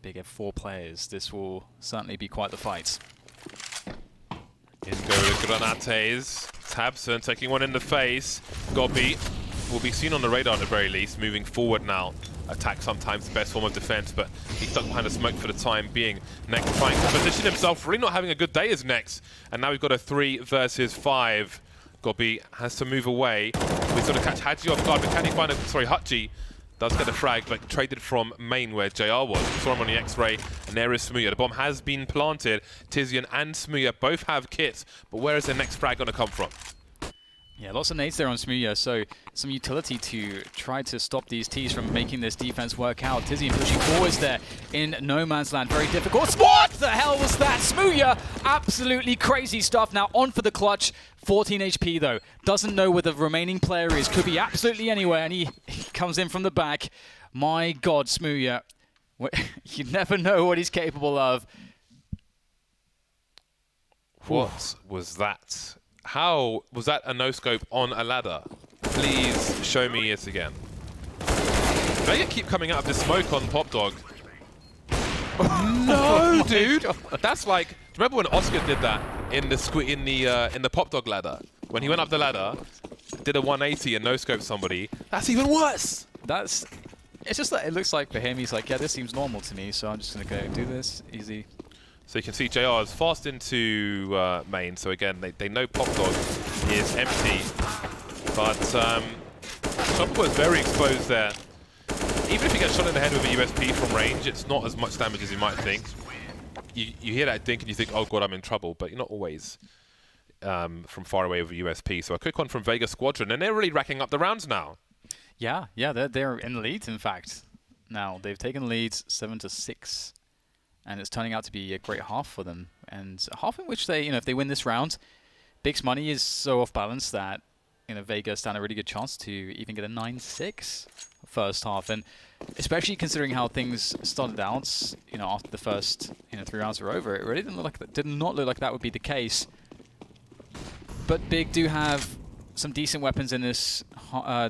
Big have 4 players. This will certainly be quite the fight. In go the Granates. Tabson taking one in the face. Gobi will be seen on the radar at the very least, moving forward now. Attack sometimes the best form of defense, but he's stuck behind the smoke for the time being. Nex trying to position himself, really not having a good day as Nex. And now we've got a 3 versus 5. Gobi has to move away. We sort of catch Hadji off guard, but can he find a... Sorry, Hadji does get a frag, but traded from main where JR was. We saw him on the X-ray, and there is Smooya. The bomb has been planted. Tizian and Smooya both have kits, but where is the next frag going to come from? Yeah, lots of nades there on Smooya, so some utility to try to stop these Ts from making this defense work out. Tizian pushing forwards there in no man's land, very difficult. What the hell was that? Smooya, absolutely crazy stuff. Now on for the clutch, 14 HP though. Doesn't know where the remaining player is, could be absolutely anywhere, and he comes in from the back. My God, Smooya, you never know what he's capable of. What was that? How was that a no-scope on a ladder? Please show me it again. Vega keep coming out of the smoke on Pop Dog. No, dude. That's like. Do you remember when Oscar did that in the Pop Dog ladder? When he went up the ladder, did a 180 and no-scoped somebody. That's even worse. It's just that it looks like for him, he's like, yeah, this seems normal to me, so I'm just gonna go do this easy. So you can see JR is fast into main. So again, they know Pop Dog is empty, but Chopper was very exposed there. Even if he gets shot in the head with a USP from range, it's not as much damage as you might think. You hear that dink and you think, oh god, I'm in trouble, but you're not always from far away with a USP. So a quick one from Vega Squadron, and they're really racking up the rounds now. Yeah, they're in the lead, in fact. Now, they've taken leads 7-6. And it's turning out to be a great half for them. And a half in which they, if they win this round, Big's money is so off balance that, Vega stand a really good chance to even get a 9-6 first half. And especially considering how things started out, after the first, 3 rounds were over, it really did not look like that would be the case. But Big do have some decent weapons in this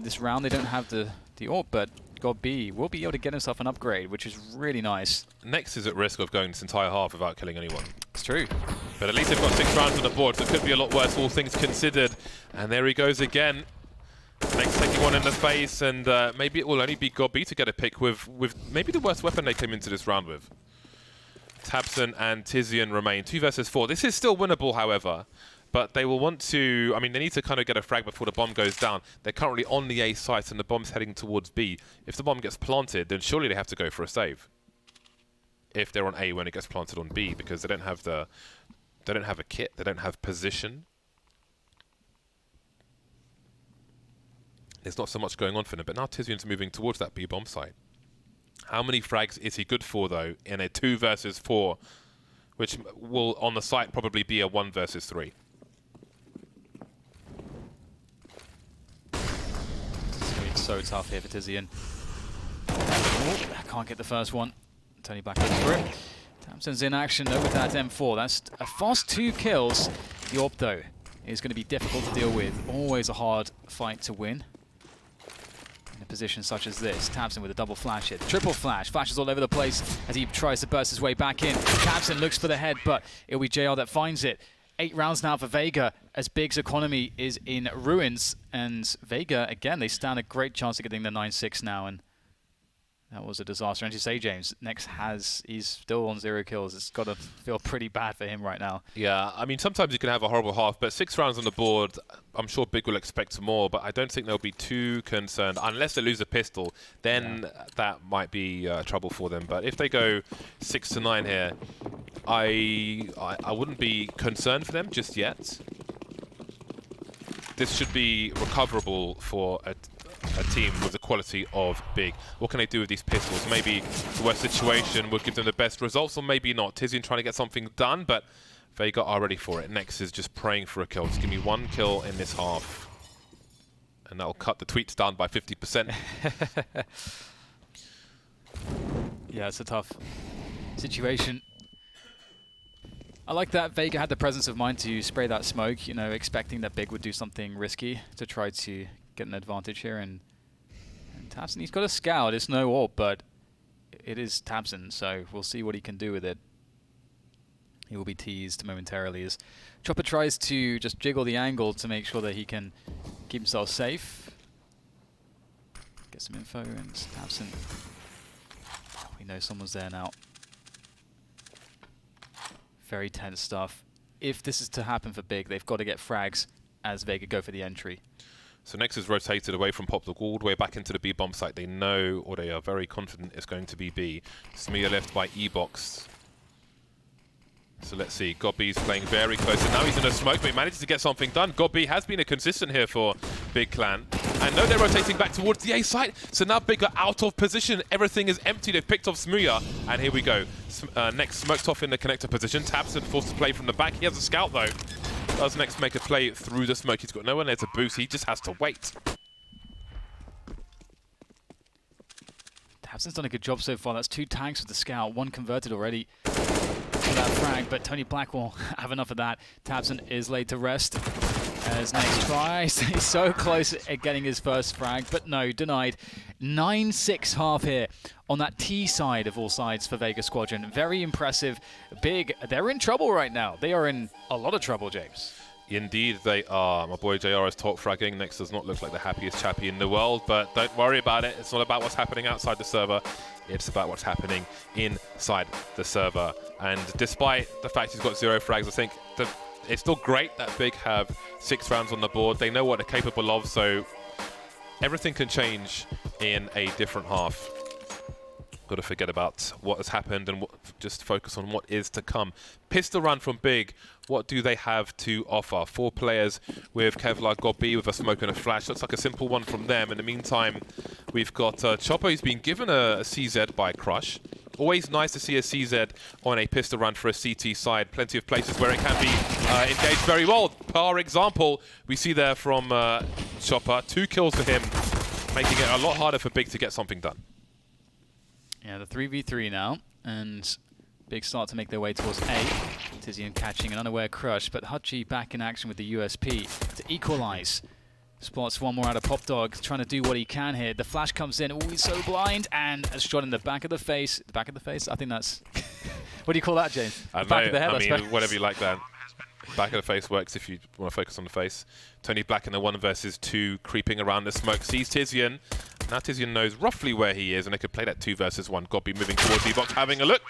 this round. They don't have the AWP, but God B will be able to get himself an upgrade, which is really nice. Next is at risk of going this entire half without killing anyone. It's true. But at least they've got 6 rounds on the board, so it could be a lot worse, all things considered. And there he goes again. Next taking one in the face, and maybe it will only be God B to get a pick with maybe the worst weapon they came into this round with. Tabson and Tizian remain 2 versus 4. This is still winnable, however. But they will want to, they need to kind of get a frag before the bomb goes down. They're currently on the A site and the bomb's heading towards B. If the bomb gets planted, then surely they have to go for a save. If they're on A when it gets planted on B, because they don't have a kit, they don't have position. There's not so much going on for them, but now Tizian's moving towards that B bomb site. How many frags is he good for, though, in a 2 versus 4, which will, on the site, probably be a 1 versus 3? So tough here for Tizian. Oh, can't get the first one. Tony back over it. Thompson's in action though with that M4. That's a fast 2 kills. The AWP though is going to be difficult to deal with. Always a hard fight to win. In a position such as this, Thompson with a double flash hit. Triple flash. Flashes all over the place as he tries to burst his way back in. Thompson looks for the head, but it'll be JR that finds it. 8 rounds now for Vega as Big's economy is in ruins. And Vega, again, they stand a great chance of getting the 9-6 now. And that was a disaster. And as you say, James, Nex he's still on 0 kills. It's got to feel pretty bad for him right now. Yeah, sometimes you can have a horrible half, but 6 rounds on the board, I'm sure Big will expect more, but I don't think they'll be too concerned. Unless they lose a pistol, then that might be trouble for them. But if they go 6-9 here, I wouldn't be concerned for them just yet. This should be recoverable for a team with the quality of Big. What can they do with these pistols? Maybe the worst situation would give them the best results, or maybe not. Tizian trying to get something done, but Vega are ready for it. Next is just praying for a kill. Just give me 1 kill in this half. And that'll cut the tweets down by 50%. Yeah, it's a tough situation. I like that Vega had the presence of mind to spray that smoke, expecting that Big would do something risky to try to get an advantage here. And Tabson, he's got a scout. It's no AWP, but it is Tabson, so we'll see what he can do with it. He will be teased momentarily as Chopper tries to just jiggle the angle to make sure that he can keep himself safe. Get some info, and Tabson. We know someone's there now. Very tense stuff. If this is to happen for Big, they've got to get frags as Vega go for the entry. So Nex is rotated away from Pop Dog all the way back into the B bomb site. They know, or they are very confident it's going to be B. Smooya left by E-Box. So let's see, Gobby's playing very close, and now he's in a smoke, but he manages to get something done. Gobby has been a consistent here for Big Clan. And no, they're rotating back towards the A site, so now Big are out of position. Everything is empty. They've picked off Smuya, and here we go. Next smoked off in the connector position. Tabson forced to play from the back. He has a scout though. Does Next make a play through the smoke? He's got no one there to boost. He just has to wait. Tabson's done a good job so far. That's 2 tags with the scout, 1 converted already for that frag, but Tony Black will have enough of that. Tabson is laid to rest as Next tries. He's so close at getting his first frag, but no, denied. 9-6 half here on that T side of all sides for Vega Squadron. Very impressive. Big, they're in trouble right now. They are in a lot of trouble, James. Indeed they are. My boy JR is top fragging. Next does not look like the happiest chappy in the world, but don't worry about it. It's not about what's happening outside the server. It's about what's happening inside the server. And despite the fact he's got 0 frags, I think it's still great that Big have 6 rounds on the board. They know what they're capable of, so everything can change in a different half. Got to forget about what has happened and just focus on what is to come. Pistol run from Big. What do they have to offer? 4 players with Kevlar, Gobby with a smoke and a flash. Looks like a simple one from them. In the meantime, we've got Chopper, who's been given a CZ by Crush. Always nice to see a CZ on a pistol run for a CT side. Plenty of places where it can be engaged very well. Par example, we see there from Chopper. 2 kills for him, making it a lot harder for Big to get something done. Yeah, the 3v3 now, and Big start to make their way towards A. Tizian catching an unaware Crush, but Hutchie back in action with the USP to equalize. Spots one more out of Pop Dog, trying to do what he can here. The flash comes in, oh, he's so blind, and a shot in the back of the face. The back of the face? I think that's... what do you call that, James? Back of the head, I mean, whatever you like, Dan. Back of the face works if you want to focus on the face. Tony Black in the 1 versus 2, creeping around the smoke, sees Tizian. Now Tizian knows roughly where he is, and they could play that 2 versus 1. Gobby moving towards D-Box, having a look.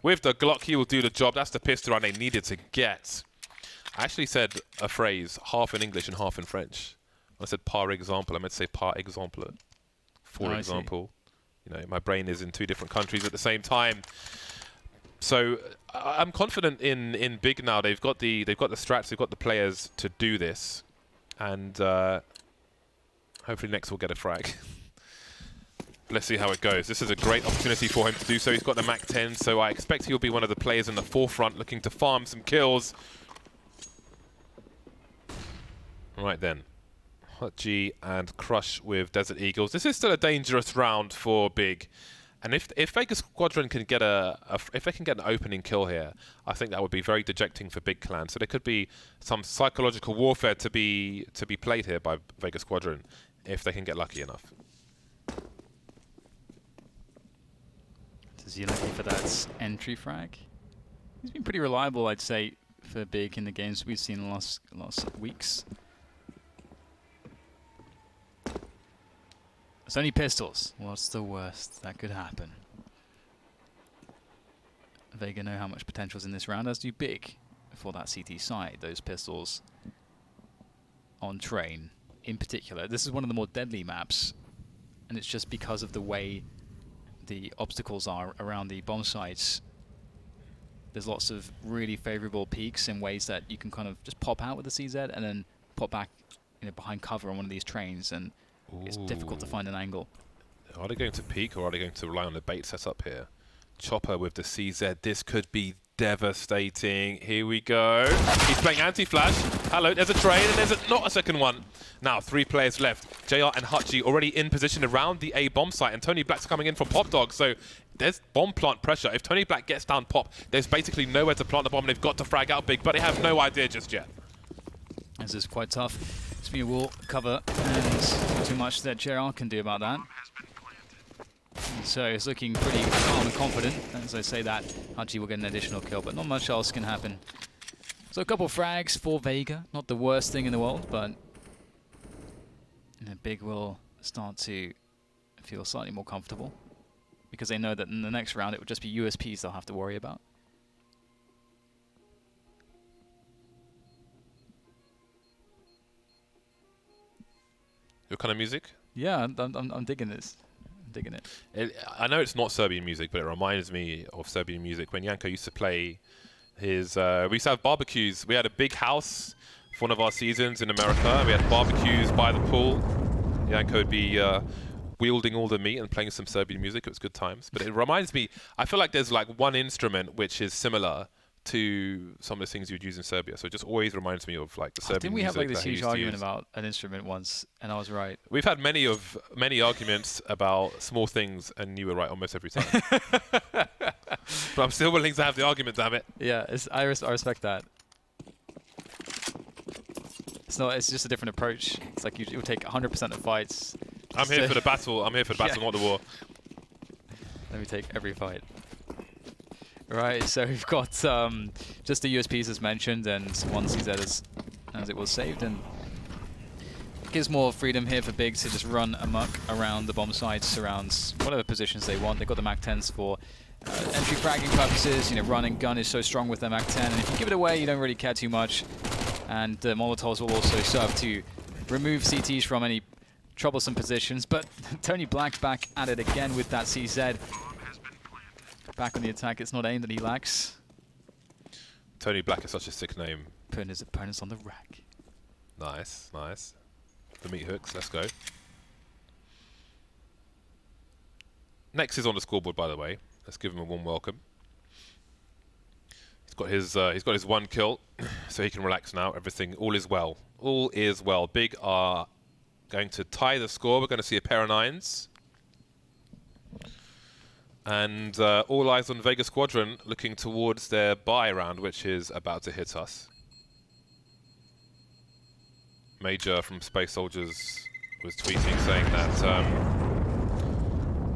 With the Glock, he will do the job. That's the pistol run they needed to get. I actually said a phrase, half in English and half in French. When I said par example, I meant to say par exemple. For example. You know, my brain is in 2 different countries at the same time. So I'm confident in Big now. They've got the strats, they've got the players to do this, and hopefully Next will get a frag. Let's see how it goes. This is a great opportunity for him to do so. He's got the Mac 10, so I expect he'll be one of the players in the forefront looking to farm some kills. Right then. Hutchie and Crush with Desert Eagles. This is still a dangerous round for Big. And if Vega Squadron can get if they can get an opening kill here, I think that would be very dejecting for Big Clan. So there could be some psychological warfare to be played here by Vega Squadron if they can get lucky enough. Is he looking for that entry frag? He's been pretty reliable, I'd say, for Big in the games we've seen in the last weeks. It's only pistols. What's the worst that could happen? Vega know how much potential is in this round, as do Big for that CT side. Those pistols on train, in particular. This is one of the more deadly maps, and it's just because of the way the obstacles are around the bomb sites. There's lots of really favorable peaks in ways that you can kind of just pop out with the CZ and then pop back, you know, behind cover on one of these trains, and it's difficult to find an angle. Are they going to peek, or are they going to rely on the bait setup here? Chopper with the CZ. This could be devastating. Here we go. He's playing anti-flash. Hello, there's a trade, and there's not a second one. Now, 3 players left. JR and Hutchie already in position around the A bomb site, and Tony Black's coming in from Pop Dog, so there's bomb plant pressure. If Tony Black gets down Pop, there's basically nowhere to plant the bomb, and they've got to frag out Big, but they have no idea just yet. This is quite tough. Smear will cover, and not too much that JR can do about that. So it's looking pretty calm and confident. As I say that, Hutchie will get an additional kill, but not much else can happen. So a couple frags for Vega. Not the worst thing in the world, but Big will start to feel slightly more comfortable, because they know that in the next round it would just be USPs they'll have to worry about. Your kind of music? Yeah, I'm digging this. I'm digging it. I know it's not Serbian music, but it reminds me of Serbian music when Janko used to play We used to have barbecues. We had a big house for one of our seasons in America. We had barbecues by the pool. Janko would be wielding all the meat and playing some Serbian music. It was good times. But it reminds me, I feel like there's like one instrument which is similar to some of the things you'd use in Serbia. So it just always reminds me of like the Serbian Didn't we music have like this that he huge used to argument use. about an instrument once, and I was right? We've had many arguments about small things, and you were right almost every time. But I'm still willing to have the argument, damn it. Yeah, I respect that. It's just a different approach. It's like you would take 100% of fights. I'm here for the battle. I'm here for the battle, not the war. Let me take every fight. Right, so we've got just the USPs as mentioned, and one CZ as it was saved, and it gives more freedom here for Big to just run amok around the bomb sites, around whatever positions they want. They've got the MAC-10s for entry fragging purposes. You know, run and gun is so strong with the MAC-10, and if you give it away, you don't really care too much. And the Molotovs will also serve to remove CTs from any troublesome positions. But Tony Black back at it again with that CZ. Back on the attack, it's not aim that he lacks. Tony Black is such a sick name. Putting his opponents on the rack. Nice, nice. The meat hooks, let's go. Next is on the scoreboard, by the way. Let's give him a warm welcome. He's got his one kill, so he can relax now. All is well. All is well. Big are going to tie the score. We're going to see a pair of 9s. And all eyes on Vega Squadron looking towards their bye round, which is about to hit us. Major from Space Soldiers was tweeting saying that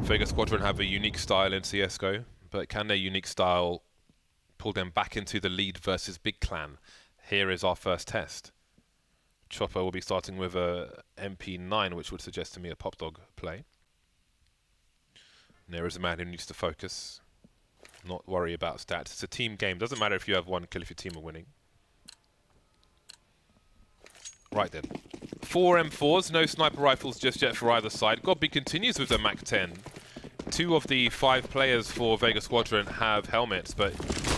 Vega Squadron have a unique style in CSGO, but can their unique style pull them back into the lead versus Big Clan? Here is our first test. Chopper will be starting with a MP9, which would suggest to me a Pop Dog play. And there is a man who needs to focus, not worry about stats. It's a team game. Doesn't matter if you have one kill if your team are winning. Right then. 4 M4s, no sniper rifles just yet for either side. Godby continues with the MAC-10. 2 of the 5 players for Vega Squadron have helmets, but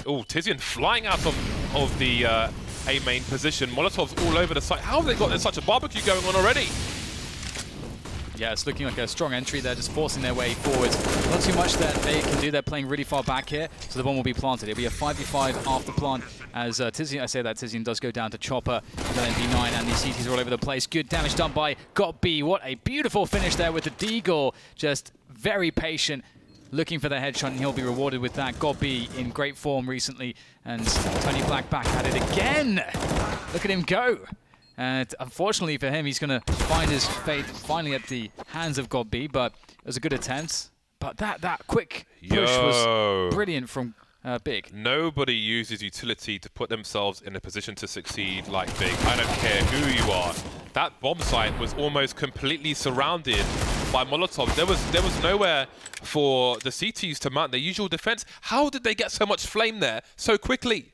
oh, Tizian flying out of the A main position. Molotovs all over the site. How have they got such a barbecue going on already? Yeah, it's looking like a strong entry. They're just forcing their way forward. Not too much that they can do. They're playing really far back here, so the bomb will be planted. It'll be a 5v5 after plant as Tizian, I say that Tizian does go down to Chopper. Then MP9 and these CTs are all over the place. Good damage done by GotB. What a beautiful finish there with the Deagle. Just very patient, looking for the headshot, and he'll be rewarded with that. GotB in great form recently, and Tony Black back at it again. Look at him go. And unfortunately for him, he's going to find his fate finally at the hands of GotB, but it was a good attempt. But that quick push was brilliant from Big. Nobody uses utility to put themselves in a position to succeed like Big. I don't care who you are. That bomb site was almost completely surrounded by Molotovs. There was nowhere for the CTs to mount their usual defense. How did they get so much flame there so quickly?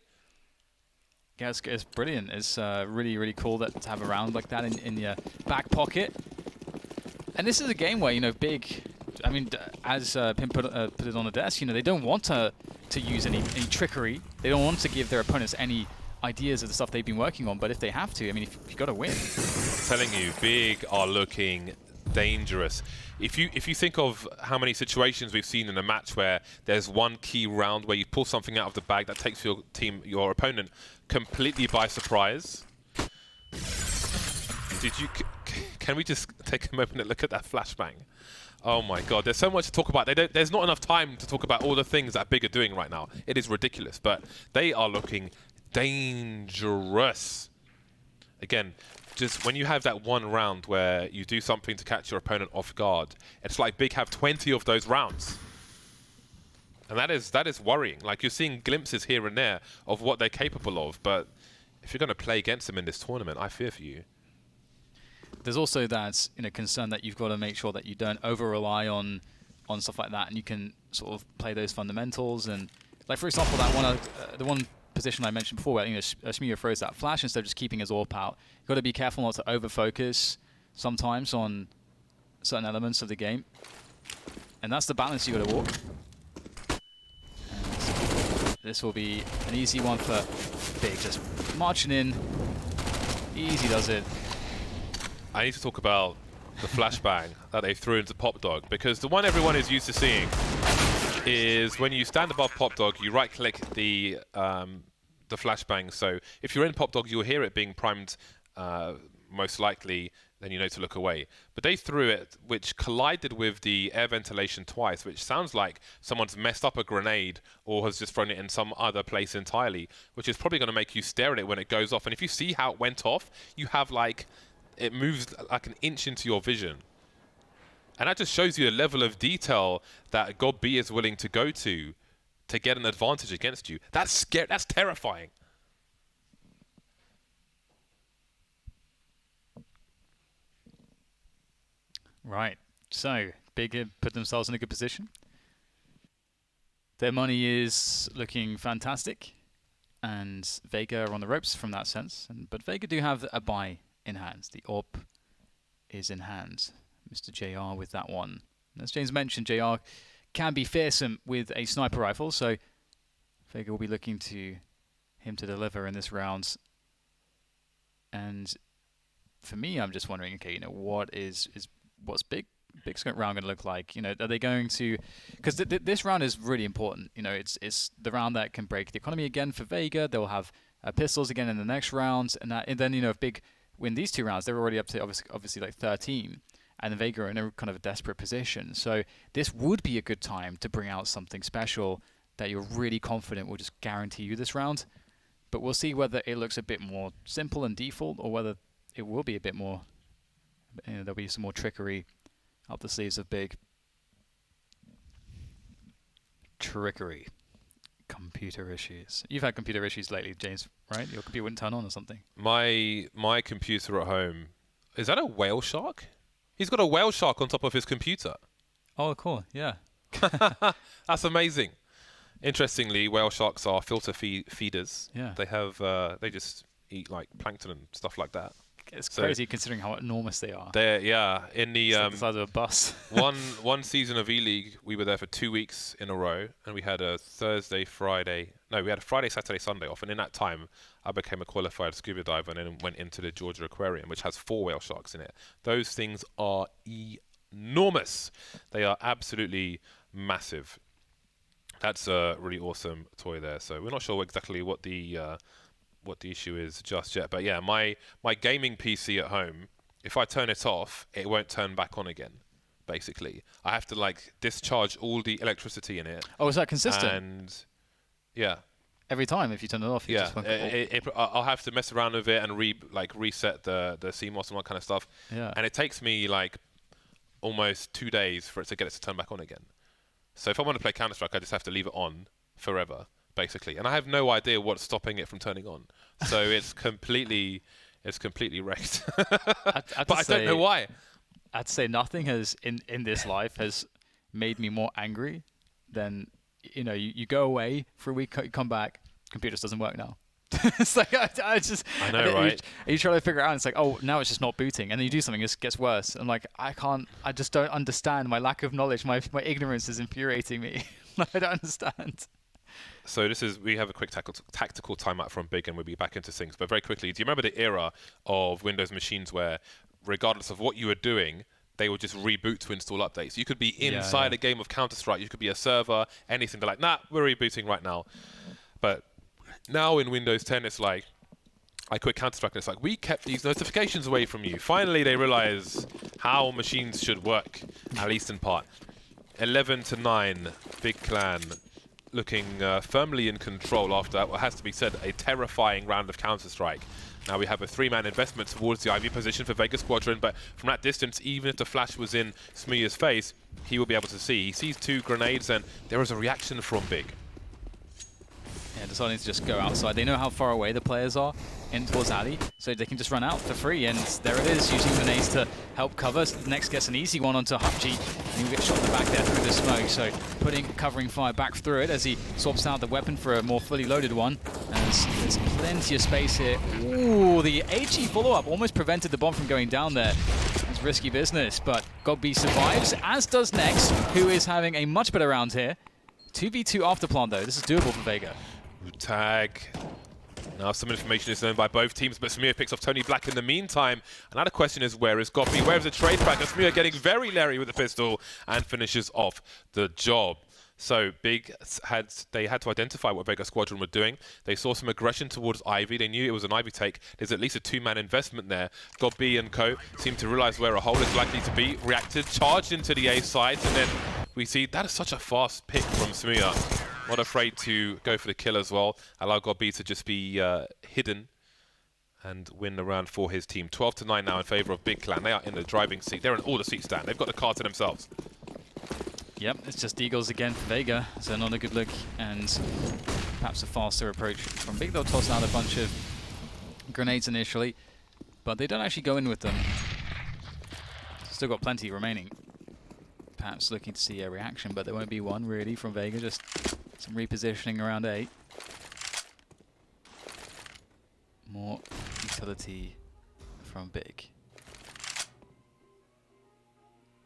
Yeah, it's brilliant. It's really, really cool to have a round like that in your back pocket. And this is a game where, you know, Big, I mean, as Pim put it on the desk, you know, they don't want to use any trickery. They don't want to give their opponents any ideas of the stuff they've been working on. But if they have to, I mean, if you've got to win. I'm telling you, Big are looking dangerous. If you think of how many situations we've seen in a match where there's one key round where you pull something out of the bag that takes your team, your opponent, completely by surprise. Can we just take a moment and look at that flashbang? Oh my God, there's so much to talk about. There's not enough time to talk about all the things that Big are doing right now. It is ridiculous, but they are looking dangerous. Again, just when you have that one round where you do something to catch your opponent off guard, it's like Big have 20 of those rounds. And that is worrying. Like, you're seeing glimpses here and there of what they're capable of, but if you're going to play against them in this tournament, I fear for you. There's also that, you know, concern that you've got to make sure that you don't over-rely on stuff like that, and you can sort of play those fundamentals. And, like, for example, that one, the one position I mentioned before, where, you know, Shmir throws that flash instead of just keeping his AWP out. You've got to be careful not to over-focus sometimes on certain elements of the game. And that's the balance you've got to walk. And this will be an easy one for Big. Just marching in. Easy does it. I need to talk about the flashbang that they threw into Pop Dog, because the one everyone is used to seeing is when you stand above Pop Dog, you right-click the flashbang. So if you're in Pop Dog, you'll hear it being primed most likely, then you know to look away. But they threw it, which collided with the air ventilation twice, which sounds like someone's messed up a grenade or has just thrown it in some other place entirely, which is probably going to make you stare at it when it goes off. And if you see how it went off, you have like, it moves like an inch into your vision. And that just shows you the level of detail that God B is willing to go to get an advantage against you. That's scary. That's terrifying. Right. So, Big put themselves in a good position. Their money is looking fantastic. And Vega are on the ropes from that sense. But Vega do have a buy in hand. The AWP is in hand. Mr. JR with that one. As James mentioned, JR can be fearsome with a sniper rifle, so Vega will be looking to him to deliver in this round. And for me, I'm just wondering, okay, what's Big's round going to look like? You know, are they going to? Because this round is really important. You know, it's the round that can break the economy again for Vega. They'll have pistols again in the next round, and then you know, if Big win these 2 rounds, they're already up to obviously like 13. And then Vega are in a kind of a desperate position. So this would be a good time to bring out something special that you're really confident will just guarantee you this round. But we'll see whether it looks a bit more simple and default, or whether it will be a bit more, you know, there'll be some more trickery up the sleeves of Big. Trickery. Computer issues. You've had computer issues lately, James, right? Your computer wouldn't turn on or something. My computer at home, is that a whale shark? He's got a whale shark on top of his computer. Oh, cool. Yeah. That's amazing. Interestingly, whale sharks are filter feeders. Yeah. They have they just eat like plankton and stuff like that. It's crazy considering how enormous they are. They're in the like the size of a bus. one season of E-League, we were there for 2 weeks in a row, and we had a Friday, Saturday, Sunday off, and in that time, I became a qualified scuba diver and then went into the Georgia Aquarium, which has 4 whale sharks in it. Those things are enormous. They are absolutely massive. That's a really awesome toy there. So we're not sure exactly what the issue is just yet, but yeah, my gaming PC at home, if I turn it off, it won't turn back on again. Basically, I have to like discharge all the electricity in it. Oh, is that consistent? And yeah, every time if you turn it off, you just won't I'll have to mess around with it and reset the CMOS and all that kind of stuff. Yeah, and it takes me like almost 2 days for it to get it to turn back on again. So if I want to play Counter-Strike, I just have to leave it on forever, basically. And I have no idea what's stopping it from turning on. So it's completely wrecked. But I don't know why. I'd say nothing has in this life has made me more angry than, you know, you go away for a week, you come back, computer just doesn't work now. It's like I know, right? You try to figure it out, and it's like, oh, now it's just not booting, and then you do something, it gets worse. I'm like, I just don't understand. My lack of knowledge, my ignorance is infuriating me. I don't understand. So we have a quick tactical timeout from Big, and we'll be back into things. But very quickly, do you remember the era of Windows machines where, regardless of what you were doing, they would just reboot to install updates? You could be inside a game of Counter-Strike, you could be a server, anything. They're like, nah, we're rebooting right now. But now in Windows 10, it's like, I quit Counter-Strike, and it's like, we kept these notifications away from you. Finally, they realize how machines should work, at least in part. 11-9, Big Clan looking firmly in control after what has to be said, a terrifying round of Counter-Strike. Now we have a 3-man investment towards the IV position for Vega Squadron, but from that distance, even if the flash was in Smear's face, he will be able to see. He sees 2 grenades, and there is a reaction from Big. Yeah, deciding to just go outside. They know how far away the players are in towards alley, so they can just run out for free. And there it is, using grenades to help cover. So next gets an easy one onto Hupji, and he'll get shot in the back there through the smoke. So covering fire back through it as he swaps out the weapon for a more fully loaded one. And there's plenty of space here. Ooh, the HE follow-up almost prevented the bomb from going down there. It's risky business, but Godby survives, as does Nex, who is having a much better round here. 2v2 after plant though. This is doable for Vega. Tag. Now some information is known by both teams, but Samir picks off Tony Black in the meantime. Another question is, where is Goppy? Where is the trade back? And Samir getting very leery with the pistol and finishes off the job. So Big had to identify what Vega Squadron were doing. They saw some aggression towards Ivy. They knew it was an Ivy take. There's at least a 2-man investment there. Goppy and co seem to realize where a hole is likely to be. Reacted, charged into the A side, and then we see that is such a fast pick from Samir. Not afraid to go for the kill as well. Allow Goppy to just be hidden and win the round for his team. 12-9 now in favor of Big Clan. They are in the driving seat. They're in all the seats stand. They've got the car to themselves. Yep, it's just Eagles again for Vega, so not a good look, and perhaps a faster approach from Big. They'll toss out a bunch of grenades initially, but they don't actually go in with them. Still got plenty remaining. Perhaps looking to see a reaction, but there won't be one really from Vega, just some repositioning around A. More utility from Big.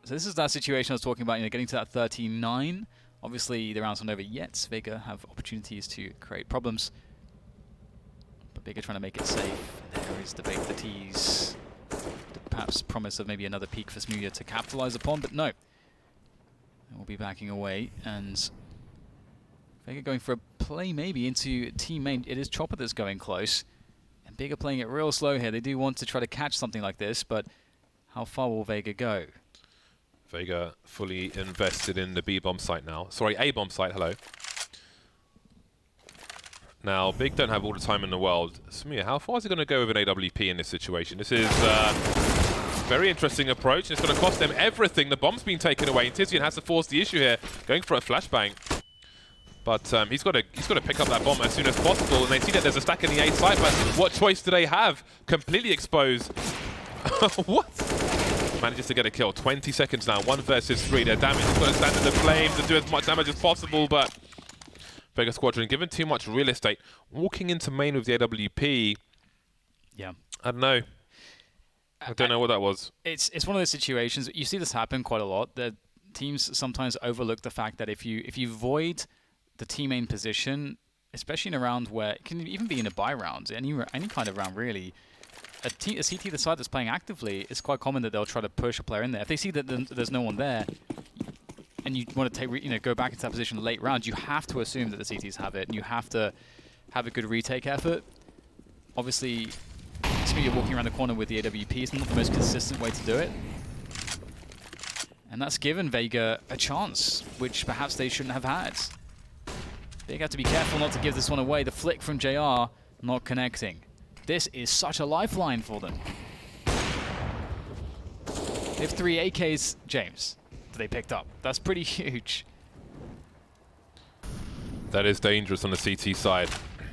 So this is that situation I was talking about, getting to that 39. Obviously, the round's not over yet. Vega have opportunities to create problems. But Vega trying to make it safe. There is the bait, the tease. Perhaps promise of maybe another peak for Smooya to capitalize upon, but no. We'll be backing away, and Vega going for a play maybe into team main. It is Chopper that's going close. And Vega playing it real slow here. They do want to try to catch something like this, but how far will Vega go? Vega fully invested in the B-bomb site now. Sorry, A-bomb site, hello. Now, Big don't have all the time in the world. Samir, how far is he going to go with an AWP in this situation? This is a very interesting approach. It's going to cost them everything. The bomb's been taken away, and Tizian has to force the issue here, going for a flashbang. But he's got to pick up that bomb as soon as possible, and they see that there's a stack in the A site, but what choice do they have? Completely exposed. What? Manages to get a kill. 20 seconds now. 1 versus 3. Their damage is going to stand in the flames and do as much damage as possible, but Vega Squadron given too much real estate. Walking into main with the AWP. Yeah. I don't know. I don't know what that was. It's one of those situations. You see this happen quite a lot. The teams sometimes overlook the fact that if you void the team main position, especially in a round where it can even be in a buy round, any kind of round really. A CT the side that's playing actively, it's quite common that they'll try to push a player in there. If they see that there's no one there, and you want to take go back into that position late round, you have to assume that the CTs have it, and you have to have a good retake effort. Obviously, Smooya walking around the corner with the AWP is not the most consistent way to do it. And that's given Vega a chance, which perhaps they shouldn't have had. They have to be careful not to give this one away. The flick from JR not connecting. This is such a lifeline for them. They have 3 AKs, James, that they picked up. That's pretty huge. That is dangerous on the CT side.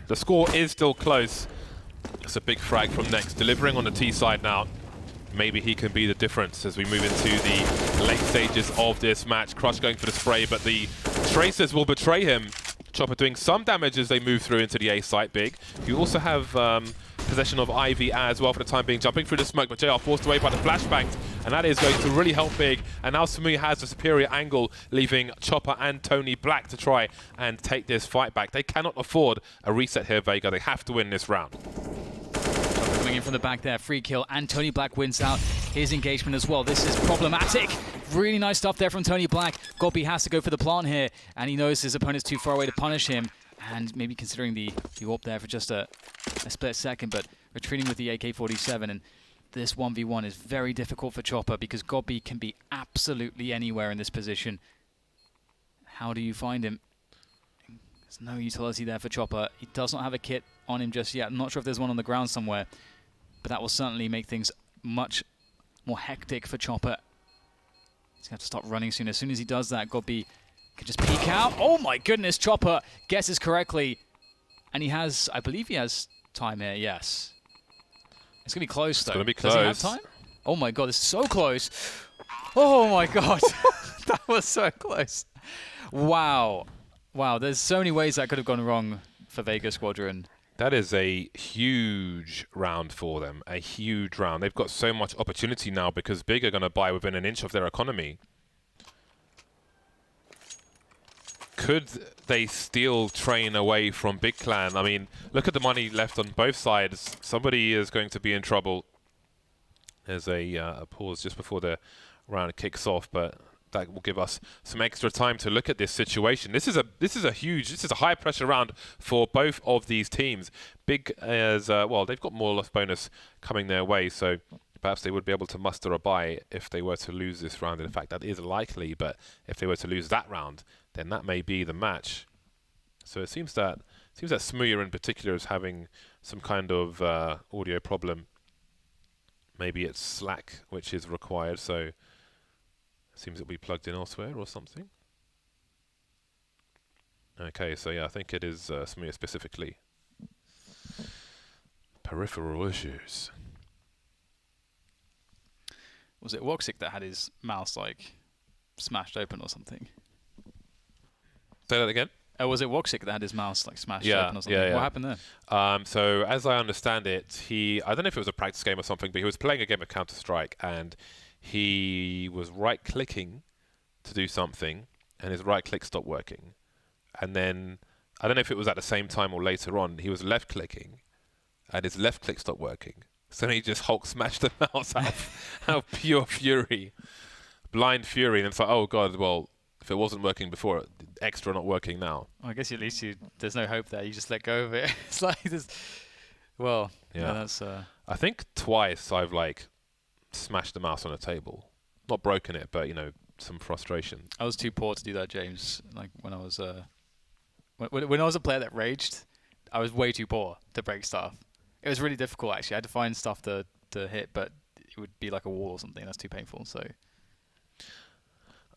The score is still close. It's a big frag from Next, delivering on the T side now. Maybe he can be the difference as we move into the late stages of this match. Crush going for the spray, but the Tracers will betray him. Chopper doing some damage as they move through into the A site. Big. You also have possession of Ivy as well for the time being, jumping through the smoke, but JR forced away by the flashbangs, and that is going to really help Big. And now Samir has a superior angle, leaving Chopper and Tony Black to try and take this fight back. They cannot afford a reset here, Vega. They have to win this round. Coming in from the back there, free kill, and Tony Black wins out his engagement as well. This is problematic. Really nice stuff there from Tony Black. Goppy has to go for the plant here, and he knows his opponent's too far away to punish him. And maybe considering the AWP there for just a split second, but retreating with the AK-47, and this 1v1 is very difficult for Chopper because Goppy can be absolutely anywhere in this position. How do you find him? There's no utility there for Chopper. He does not have a kit on him just yet. I'm not sure if there's one on the ground somewhere, but that will certainly make things much more hectic for Chopper. He's going to have to start running soon. As soon as he does that, Goppy can just peek out. Oh my goodness, Chopper guesses correctly. And he has, I believe he has time here, yes. It's going to be close though. It's going to be close. Does he have time? Oh my god, this is so close. Oh my god. That was so close. Wow. Wow, there's so many ways that could have gone wrong for Vega Squadron. That is a huge round for them, a huge round. They've got so much opportunity now because Big are going to buy within an inch of their economy. could they steal train away from Big Clan? I mean, look at the money left on both sides. Somebody is going to be in trouble. There's a pause just before the round kicks off, but that will give us some extra time to look at this situation. This is a high pressure round for both of these teams. Big as well, they've got more loss bonus coming their way, so perhaps they would be able to muster a bye if they were to lose this round. In fact, that is likely, but if they were to lose that round, then that may be the match. So it seems that Smuya in particular is having some kind of audio problem. Maybe it's Slack which is required, so it seems it'll be plugged in elsewhere or something. Okay, so yeah, I think it is Smuya specifically. Peripheral issues. Was it Woxic that had his mouse like smashed open or something? Say that again? Was it Woxic that had his mouse like smashed open or something? Yeah. What happened there? So as I understand it, I don't know if it was a practice game or something, but he was playing a game of Counter-Strike and he was right-clicking to do something and his right-click stopped working. And then, I don't know if it was at the same time or later on, he was left-clicking and his left-click stopped working. So then he just Hulk smashed the mouse out of pure fury. Blind fury. And it's like, oh God, well, if it wasn't working before, extra not working now. Well, I guess at least there's no hope there. You just let go of it. It's like this. Well, yeah, that's. I think twice I've like smashed the mouse on a table, not broken it, but some frustration. I was too poor to do that, James. Like when I was when I was a player that raged, I was way too poor to break stuff. It was really difficult actually. I had to find stuff to hit, but it would be like a wall or something. That's too painful. So.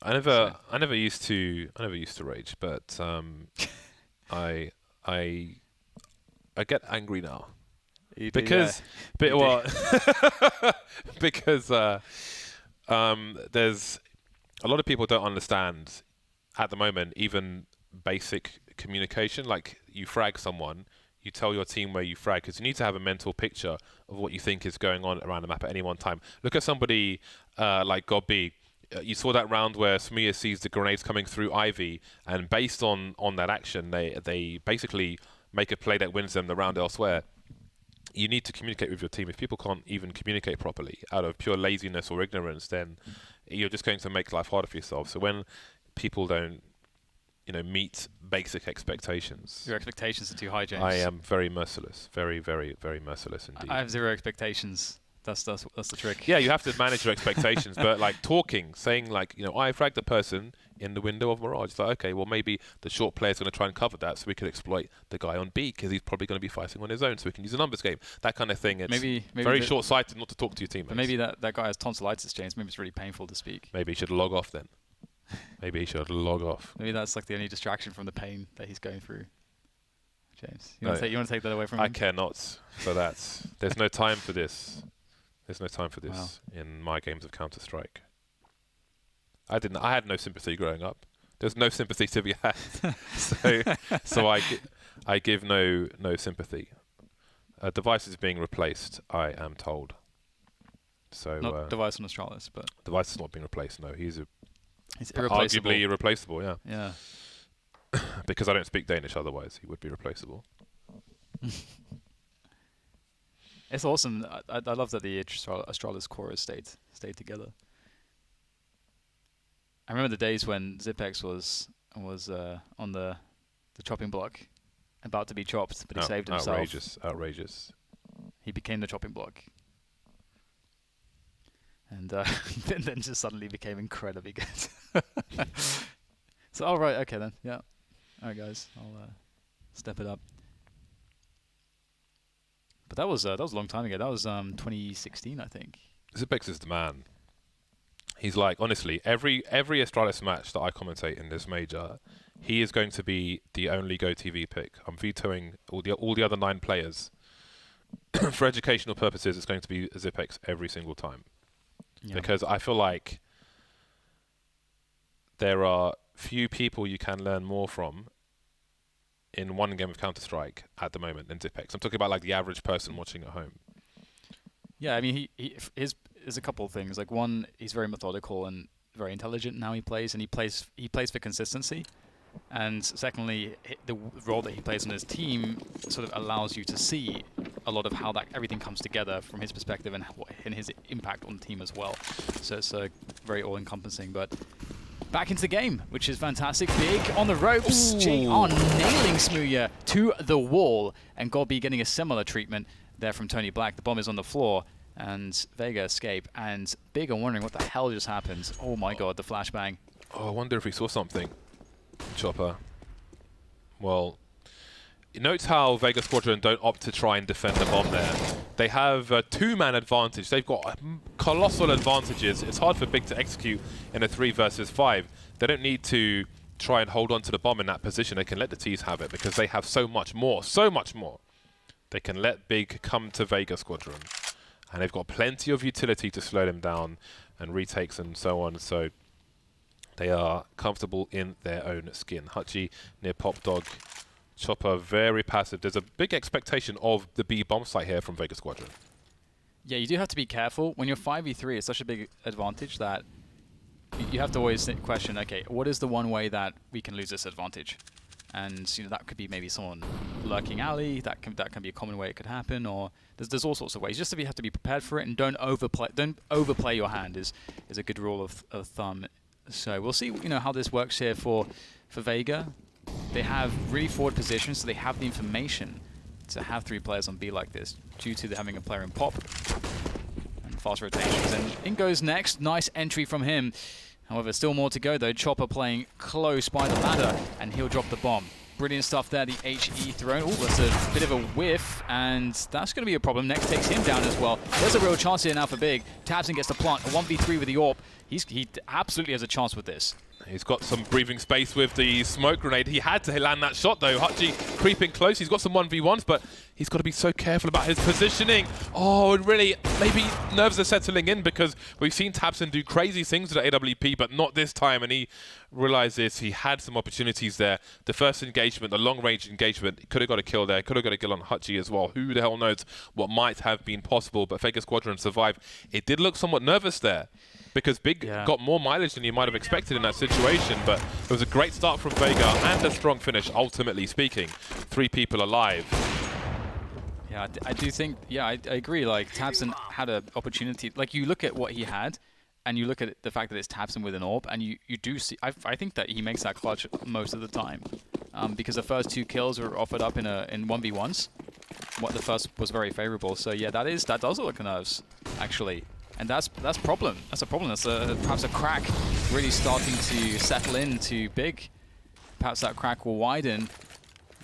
I never used to rage, but I get angry now because because there's a lot of people don't understand at the moment even basic communication. Like you frag someone, you tell your team where you frag because you need to have a mental picture of what you think is going on around the map at any one time. Look at somebody like Godby. You saw that round where Smuya sees the grenades coming through Ivy, and based on that action, they basically make a play that wins them the round elsewhere. You need to communicate with your team. If people can't even communicate properly out of pure laziness or ignorance, then you're just going to make life harder for yourself. So when people don't, meet basic expectations. Your expectations are too high, James. I am very merciless. Very, very, very merciless indeed. I have zero expectations. That's the trick. Yeah, you have to manage your expectations, but like saying like, I fragged the person in the window of Mirage. It's like, okay, well maybe the short player's going to try and cover that so we can exploit the guy on B because he's probably going to be fighting on his own so we can use a numbers game. That kind of thing. It's maybe very short-sighted not to talk to your teammates. But maybe that guy has tonsillitis, James. Maybe it's really painful to speak. Maybe he should log off then. Maybe he should log off. Maybe that's like the only distraction from the pain that he's going through. James, you want to take that away from him? I care not for that. There's no time for this. There's no time for this in my games of Counter-Strike. I had no sympathy growing up. There's no sympathy to be had. so I give no sympathy. A device is being replaced, I am told. So not device on Astralis, but device is not being replaced. No, he's irreplaceable. Arguably irreplaceable. Yeah. Yeah. Because I don't speak Danish, otherwise he would be replaceable. It's awesome. I love that the Astralis core has stayed together. I remember the days when Zipex was on the chopping block, about to be chopped, but he saved himself. Outrageous. He became the chopping block, and then just suddenly became incredibly good. So, all right, okay then, yeah. All right, guys, I'll step it up. But that was a long time ago. That was 2016, I think. Zipex is the man. He's like, honestly, every Astralis match that I commentate in this major, he is going to be the only GoTV pick. I'm vetoing all the other 9 players. For educational purposes, it's going to be Zipex every single time. Yeah. Because I feel like there are few people you can learn more from in one game of Counter-Strike at the moment than Zipex. I'm talking about like the average person watching at home. Yeah, I mean, there's a couple of things. Like one, he's very methodical and very intelligent in how he plays, and he plays for consistency. And secondly, the role that he plays on his team sort of allows you to see a lot of how that everything comes together from his perspective and his impact on the team as well. So it's very all-encompassing. But back into the game, which is fantastic. Big on the ropes. JR nailing Smooya to the wall. And Godby getting a similar treatment there from Tony Black. The bomb is on the floor. And Vega escape. And Big are wondering what the hell just happened. Oh my god, the flashbang. Oh, I wonder if he saw something. Chopper. Well, note how Vega Squadron don't opt to try and defend the bomb there. They have a 2-man advantage. They've got colossal advantages. It's hard for Big to execute in a 3 versus 5. They don't need to try and hold on to the bomb in that position. They can let the T's have it because they have so much more. They can let Big come to Vega Squadron. And they've got plenty of utility to slow them down and retakes and so on. So they are comfortable in their own skin. Hutchie near Pop Dog. Chopper very passive. There's a big expectation of the B bomb site here from Vega Squadron. Yeah, you do have to be careful. When you're 5v3, it's such a big advantage that you have to always question, okay, what is the one way that we can lose this advantage? And you know that could be maybe someone lurking alley. That can be a common way it could happen. Or there's all sorts of ways. Just that you have to be prepared for it and don't overplay your hand is a good rule of thumb. So we'll see, how this works here for Vega. They have really forward positions, so they have the information to have 3 players on B like this, due to having a player in pop and fast rotations. And in goes next. Nice entry from him. However, still more to go though. Chopper playing close by the ladder, and he'll drop the bomb. Brilliant stuff there, the HE thrown. Oh, that's a bit of a whiff, and that's going to be a problem. Next takes him down as well. There's a real chance here now for Big. Tabson gets the plant, a 1v3 with the AWP. He absolutely has a chance with this. He's got some breathing space with the smoke grenade. He had to land that shot though. Hutchie creeping close. He's got some 1v1s, but he's got to be so careful about his positioning. Oh, and really, maybe nerves are settling in because we've seen Tabson do crazy things with the AWP, but not this time. And he realizes he had some opportunities there. The first engagement, the long-range engagement, he could have got a kill there. Could have got a kill on Hutchie as well. Who the hell knows what might have been possible, but Vega Squadron survived. It did look somewhat nervous there, because Big got more mileage than you might have expected in that situation, but it was a great start from Vega and a strong finish, ultimately speaking. 3 people alive. Yeah, I do think, I agree, like, Tabson had an opportunity. Like, you look at what he had, and you look at the fact that it's Tabson with an AWP, and you do see, I think that he makes that clutch most of the time. Because the first 2 kills were offered up in 1v1s. The first was very favorable, so yeah, that does look like nerves, actually. And that's a problem. That's perhaps a crack really starting to settle into Big. Perhaps that crack will widen,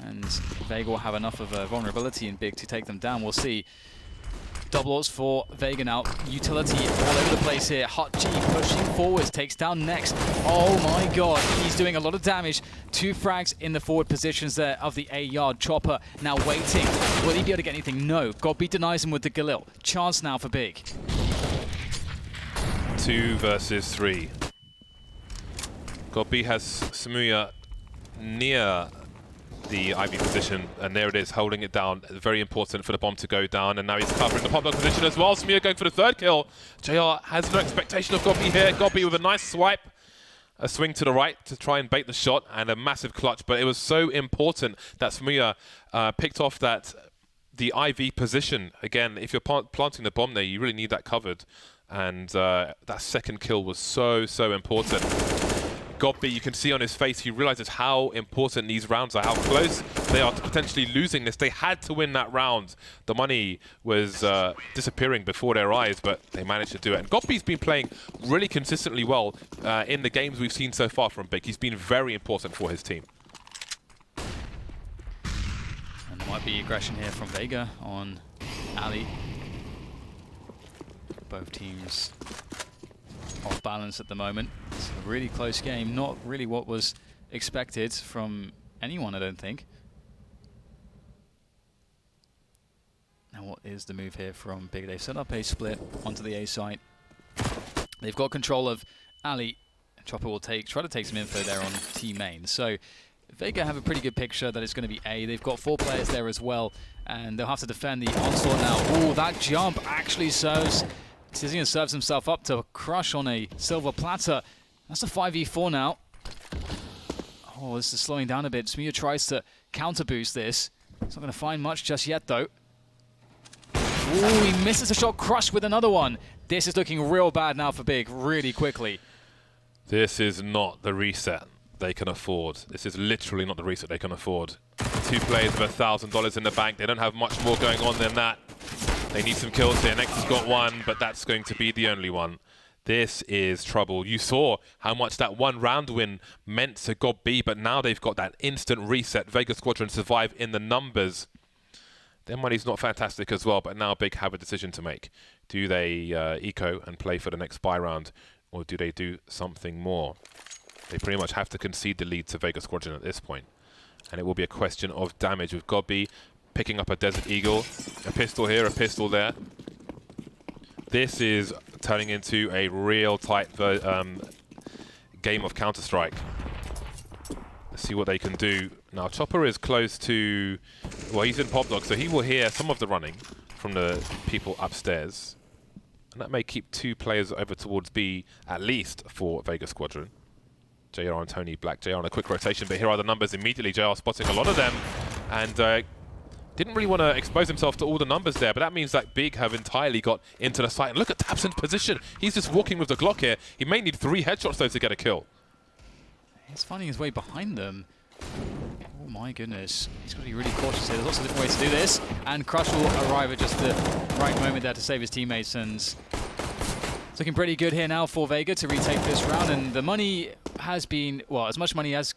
and Vega will have enough of a vulnerability in Big to take them down. We'll see. Double ults for Vega now. Utility all over the place here. Hutchie pushing forwards, takes down next. Oh my god, he's doing a lot of damage. 2 frags in the forward positions there of the A-yard. Chopper now waiting. Will he be able to get anything? No. Godby denies him with the Galil. Chance now for Big. 2 versus 3. Godby has Smooya near the IV position, and there it is, holding it down. Very important for the bomb to go down, and now he's covering the pop dog position as well. Smooya going for the 3rd kill. JR has no expectation of Godby here. Godby with a nice swipe. A swing to the right to try and bait the shot, and a massive clutch, but it was so important that Smooya picked off the IV position. Again, if you're planting the bomb there, you really need that covered. And that 2nd kill was so important. Godby, you can see on his face, he realizes how important these rounds are, how close they are to potentially losing this. They had to win that round. The money was disappearing before their eyes, but they managed to do it. And Godby's been playing really consistently well in the games we've seen so far from Big. He's been very important for his team. And there might be aggression here from Vega on Ali. Both teams off balance at the moment. It's a really close game. Not really what was expected from anyone, I don't think. Now what is the move here from Big? They've set up a split onto the A site. They've got control of Ali. Chopper will try to take some info there on T main. So Vega have a pretty good picture that it's going to be A. They've got 4 players there as well, and they'll have to defend the onslaught now. Oh, that jump actually serves... Tizian serves himself up to crush on a silver platter. That's a 5v4 now. Oh, this is slowing down a bit. Smia tries to counter boost this. He's not going to find much just yet, though. Ooh, he misses a shot, crushed with another one. This is looking real bad now for Big, really quickly. This is not the reset they can afford. This is literally not the reset they can afford. 2 players with $1,000 in the bank. They don't have much more going on than that. They need some kills here. Next has got one, but that's going to be the only one. This is trouble. You saw how much that 1 round win meant to God B, but now they've got that instant reset. Vega Squadron survive in the numbers. Their money's not fantastic as well, but now Big have a decision to make. Do they eco and play for the next buy round, or do they do something more? They pretty much have to concede the lead to Vega Squadron at this point. And it will be a question of damage with Godby picking up a Desert Eagle. A pistol here, a pistol there. This is turning into a real tight game of Counter-Strike. Let's see what they can do. Now, Chopper is close to... Well, he's in Pop Dog, so he will hear some of the running from the people upstairs. And that may keep 2 players over towards B, at least, for Vega Squadron. JR and Tony Black. JR on a quick rotation, but here are the numbers immediately. JR spotting a lot of them. And didn't really want to expose himself to all the numbers there, but that means that Big have entirely got into the site. And look at Tabson's position. He's just walking with the Glock here. He may need 3 headshots, though, to get a kill. He's finding his way behind them. Oh my goodness. He's got to be really cautious here. There's lots of different ways to do this. And Crush will arrive at just the right moment there to save his teammates. And it's looking pretty good here now for Vega to retake this round. And the money has been, well, as much money as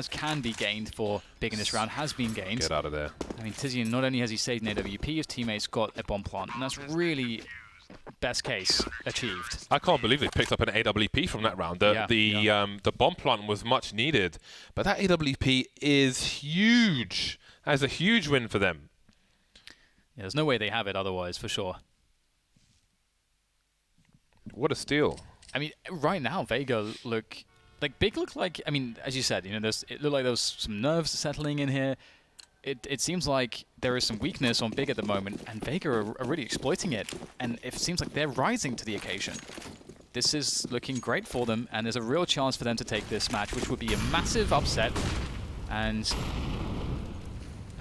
can be gained for Big in this round has been gained. Get out of there. I mean, Tizian, not only has he saved an AWP, his teammates got a bomb plant. And that's really best case achieved. I can't believe they picked up an AWP from that round. The bomb plant was much needed, but that AWP is huge. That's a huge win for them. Yeah, there's no way they have it otherwise, for sure. What a steal. I mean, right now, Vega look... Like, Big looked like... I mean, as you said, you know, it looked like there was some nerves settling in here. It seems like there is some weakness on Big at the moment, and Vega are really exploiting it. And it seems like they're rising to the occasion. This is looking great for them, and there's a real chance for them to take this match, which would be a massive upset. And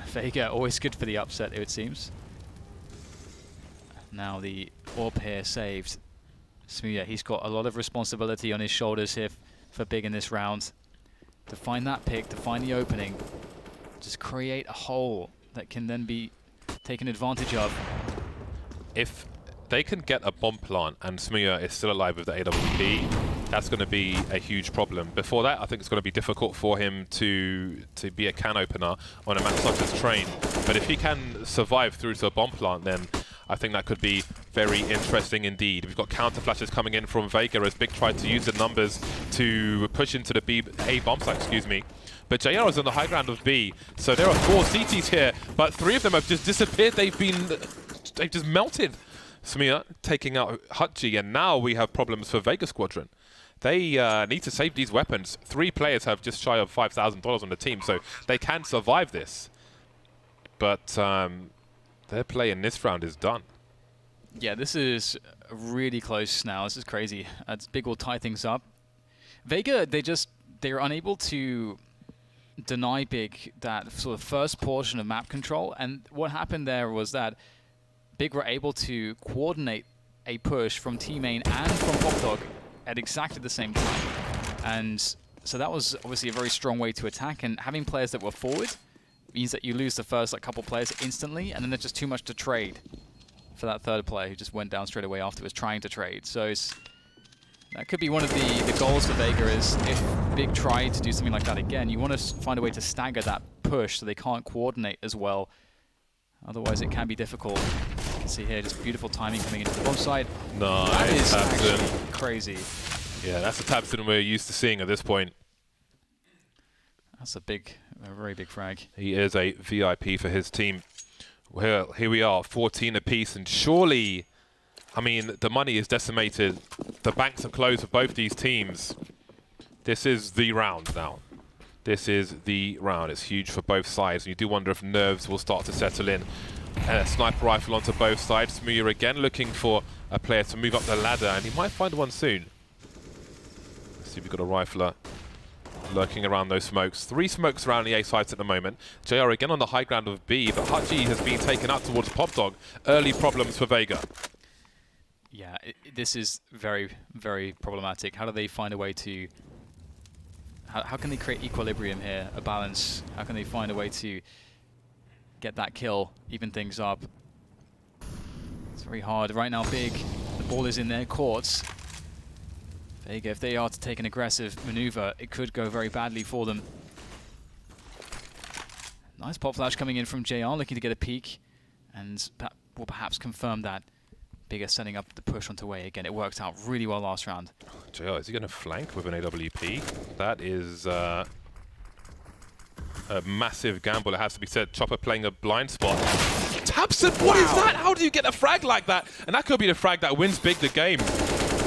Vega, always good for the upset, it seems. Now the AWP here saved. Smooya, he's got a lot of responsibility on his shoulders here for Big in this round. To find that pick, to find the opening, just create a hole that can then be taken advantage of. If they can get a bomb plant and Smooya is still alive with the AWP, that's going to be a huge problem. Before that, I think it's going to be difficult for him to be a can opener on a map such as Train. But if he can survive through to a bomb plant, then I think that could be very interesting indeed. We've got counter flashes coming in from Vega as Big tried to use the numbers to push into the A bomb site, excuse me. But JR is on the high ground of B, so there are 4 CTs here, but 3 of them have just disappeared. They've just melted. Smia taking out Hutchie, and now we have problems for Vega Squadron. They need to save these weapons. 3 players have just shy of $5,000 on the team, so they can survive this. But their play in this round is done. Yeah, this is really close now. This is crazy. Big will tie things up. Vega, they're unable to deny Big that sort of first portion of map control. And what happened there was that Big were able to coordinate a push from T-Main and from Pop Dog at exactly the same time. And so that was obviously a very strong way to attack. And having players that were forward means that you lose the first couple players instantly, and then there's just too much to trade for that third player who just went down straight away afterwards trying to trade. So that could be one of the goals for Vega, is if Big tried to do something like that again, you want to find a way to stagger that push so they can't coordinate as well. Otherwise, it can be difficult. You can see here just beautiful timing coming into the bomb side. Nice. That is Tabson. actually crazy. Yeah, that's the Tabson we're used to seeing at this point. That's a very big frag. He is a VIP for his team. Well, here we are, 14 apiece, and surely, I mean, the money is decimated. The banks are closed for both these teams. This is the round now. This is the round. It's huge for both sides. And you do wonder if nerves will start to settle in. And a sniper rifle onto both sides. Smooya again looking for a player to move up the ladder, and he might find one soon. Let's see if we've got a rifler. lurking around those smokes. 3 smokes around the A sites at the moment. JR again on the high ground of B, but Hachi has been taken up towards Pop Dog. Early problems for Vega. Yeah, this is very, very problematic. How do they find a way to... How can they create equilibrium here, a balance? How can they find a way to get that kill, even things up? It's very hard. Right now, Big, the ball is in their courts. Vega, if they are to take an aggressive maneuver, it could go very badly for them. Nice pop flash coming in from JR, looking to get a peek, and that will perhaps confirm that Big are setting up the push onto way again. It worked out really well last round. JR, is he going to flank with an AWP? That is a massive gamble, it has to be said. Chopper playing a blind spot. tabseN, what is that? How do you get a frag like that? And that could be the frag that wins Big the game.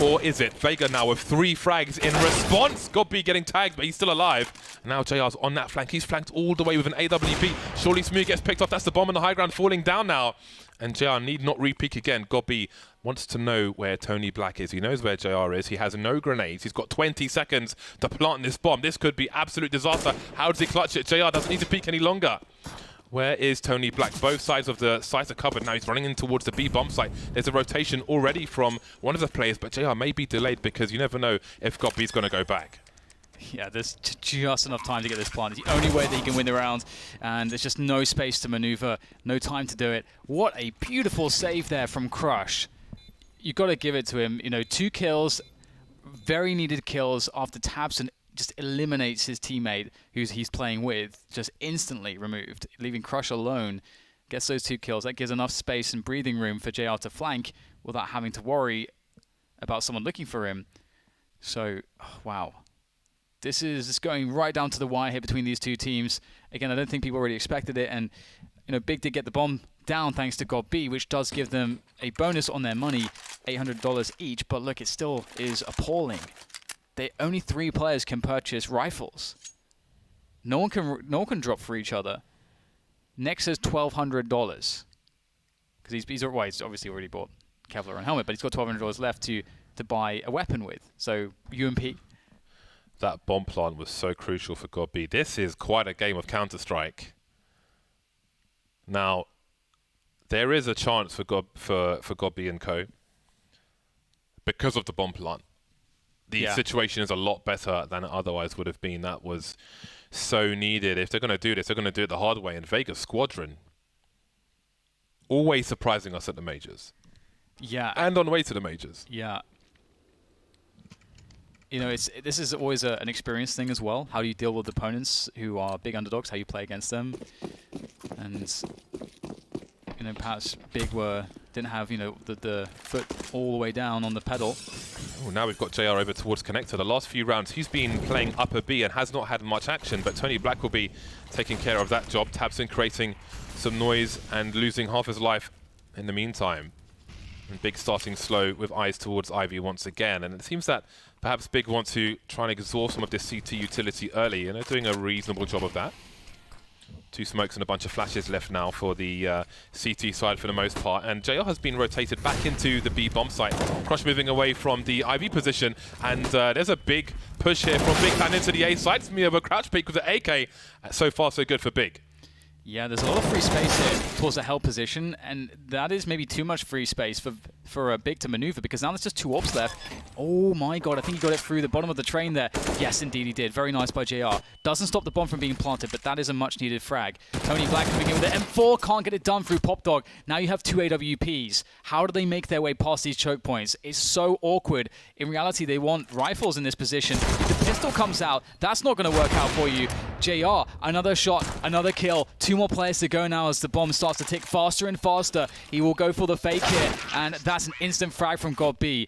Or is it? Vega now with 3 frags in response. godB getting tagged, but he's still alive. Now JR's on that flank. He's flanked all the way with an AWP. Surely Smooth gets picked off. That's the bomb on the high ground falling down now. And JR need not re-peek again. godB wants to know where Tony Black is. He knows where JR is. He has no grenades. He's got 20 seconds to plant this bomb. This could be absolute disaster. How does he clutch it? JR doesn't need to peek any longer. Where is Tony Black? Both sides of the sites are covered. Now he's running in towards the B bomb site. There's a rotation already from one of the players, but JR may be delayed because you never know if godB's going to go back. Yeah, there's just enough time to get this plant. It's the only way that he can win the round, and there's just no space to maneuver, no time to do it. What a beautiful save there from Crush. You've got to give it to him. You know, 2 kills, very needed kills after tabseN just eliminates his teammate who he's playing with, just instantly removed, leaving Crush alone. Gets those 2 kills. That gives enough space and breathing room for JR to flank without having to worry about someone looking for him. So, wow. This is going right down to the wire here between these 2 teams. Again, I don't think people already expected it, and you know, Big did get the bomb down thanks to godB, which does give them a bonus on their money, $800 each. But look, it still is appalling. Only 3 players can purchase rifles. No one can drop for each other. Next has $1,200 because he's obviously already bought Kevlar and helmet, but he's got $1,200 left to buy a weapon with. So UMP. That bomb plant was so crucial for godB. This is quite a game of Counter-Strike. Now, there is a chance for godB and co. because of the bomb plant. The situation is a lot better than it otherwise would have been. That was so needed. If they're going to do this, they're going to do it the hard way. And Vega Squadron, always surprising us at the majors. Yeah. And on the way to the majors. Yeah. You know, this is always an experience thing as well. How do you deal with opponents who are big underdogs? How you play against them? And you know, perhaps Big didn't have the foot all the way down on the pedal. Oh, now we've got JR over towards Connector. The last few rounds, he's been playing upper B and has not had much action, but Tony Black will be taking care of that job. tabseN creating some noise and losing half his life in the meantime. And Big starting slow with eyes towards Ivy once again. And it seems that perhaps Big wants to try and exhaust some of this CT utility early, and they're doing a reasonable job of that. 2 smokes and a bunch of flashes left now for the CT side for the most part. And JR has been rotated back into the B bomb site. Crush moving away from the IV position. And there's a big push here from Big Clan into the A site. It's me over crouch peek with the AK. So far, so good for Big. Yeah, there's a lot of free space here towards the hell position, and that is maybe too much free space for a Big to maneuver, because now there's just 2 ops left. Oh my god, I think he got it through the bottom of the train there. Yes, indeed he did. Very nice by JR. Doesn't stop the bomb from being planted, but that is a much needed frag. Tony Black coming in with the M4, can't get it done through Pop Dog. Now you have 2 AWPs. How do they make their way past these choke points? It's so awkward. In reality, they want rifles in this position. If the pistol comes out, that's not going to work out for you. JR, another shot, another kill. 2 more players to go now as the bomb starts to tick faster and faster. He will go for the fake here, and that's an instant frag from godB.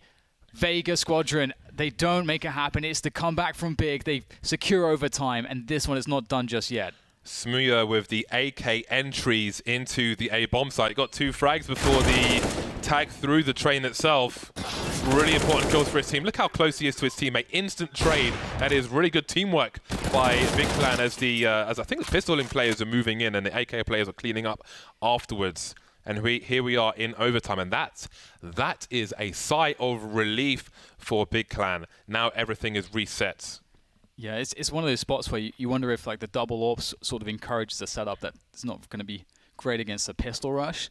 Vega Squadron, they don't make it happen. It's the comeback from Big. They secure overtime, and this one is not done just yet. Smooya with the AK entries into the A bomb site. Got 2 frags before the tag through the train itself. Really important kills for his team. Look how close he is to his teammate. Instant trade. That is really good teamwork by Big Clan as I think the pistoling players are moving in and the AK players are cleaning up afterwards. And here we are in overtime, and that is a sigh of relief for Big Clan. Now everything is reset. Yeah, it's one of those spots where you wonder if like the double AWP sort of encourages a setup that's not going to be great against a pistol rush.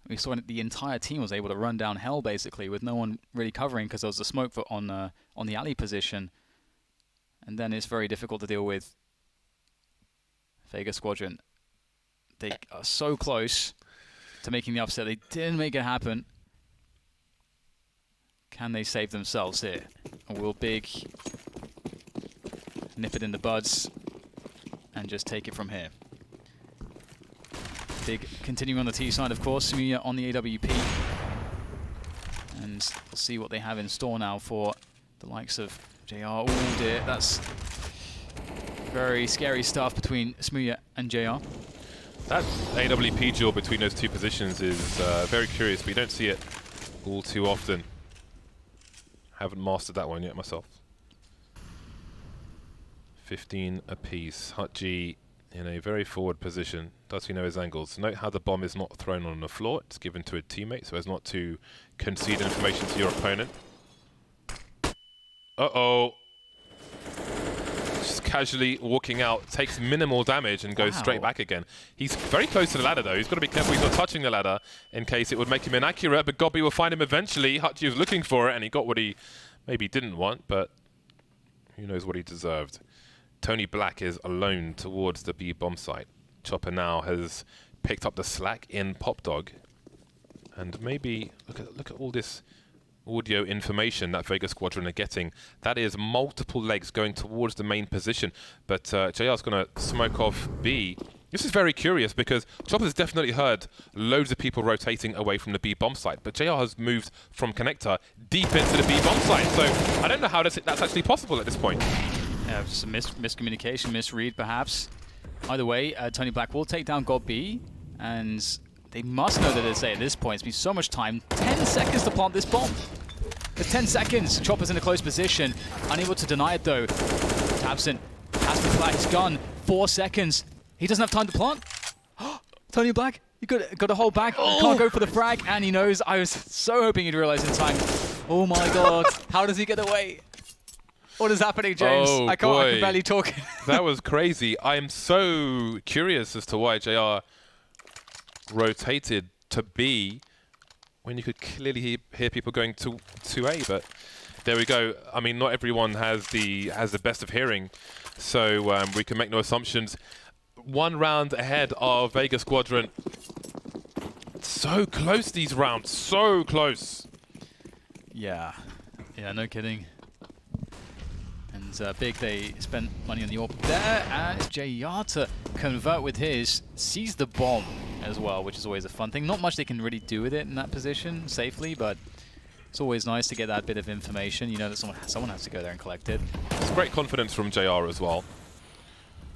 We saw the entire team was able to run down hell basically with no one really covering because there was a smoke on the alley position, and then it's very difficult to deal with. Vega Squadron, they are so close to making the upset. They didn't make it happen. Can they save themselves here? Or will Big nip it in the buds and just take it from here? Big continuing on the T side, of course. Smooya on the AWP. And we'll see what they have in store now for the likes of JR. Oh dear, that's very scary stuff between Smooya and JR. That AWP duel between those two positions is very curious. We don't see it all too often. Haven't mastered that one yet myself. 15 apiece. Hutji in a very forward position. Does he know his angles? Note how the bomb is not thrown on the floor. It's given to a teammate so as not to concede information to your opponent. Uh-oh. Just casually walking out, takes minimal damage and goes straight back again. He's very close to the ladder though. He's got to be careful he's not touching the ladder in case it would make him inaccurate, but Gobby will find him eventually. Hutji was looking for it and he got what he maybe didn't want, but who knows what he deserved. Tony Black is alone towards the B bomb site. Chopper now has picked up the slack in Pop Dog, and maybe look at all this audio information that Vega Squadron are getting. That is multiple legs going towards the main position, but JR's going to smoke off B. This is very curious because Chopper's definitely heard loads of people rotating away from the B bomb site, but JR has moved from connector deep into the B bomb site, so I don't know how that's actually possible at this point. Yeah, some miscommunication, misread perhaps. Either way, Tony Black will take down God B, and they must know that it's A at this point. It's been so much time. 10 seconds to plant this bomb. There's 10 seconds. Chopper's in a close position. Unable to deny it though. tabseN has to flag his gun. 4 seconds. He doesn't have time to plant. Tony Black, you got to hold back. Can't go for the frag, and he knows. I was so hoping he'd realize in time. Oh my god. How does he get away? What is happening, James? Oh, I can barely talk. That was crazy. I am so curious as to why JR rotated to B when you could clearly hear people going to A, but there we go. I mean, not everyone has the best of hearing, so we can make no assumptions. 1 round ahead of Vega Squadron. So close these rounds, so close. Yeah, no kidding. And Big, they spent money on the AWP there, and it's JR to convert with his, sees the bomb as well, which is always a fun thing. Not much they can really do with it in that position safely, but it's always nice to get that bit of information. You know that someone has to go there and collect it. It's great confidence from JR as well.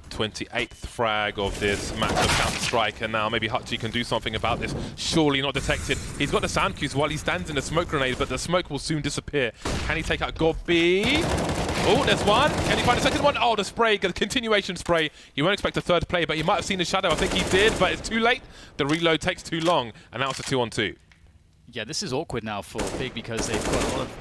28th frag of this match of Counter-Strike, and now maybe Hutji can do something about this. Surely not detected. He's got the sound cues while he stands in a smoke grenade, but the smoke will soon disappear. Can he take out Gobby? Oh, there's one. Can he find a second one? Oh, the spray, the continuation spray. You won't expect a third play, but he might have seen the shadow. I think he did, but it's too late. The reload takes too long, and now it's a 2-on-2. Yeah, this is awkward now for Big because they've got a lot of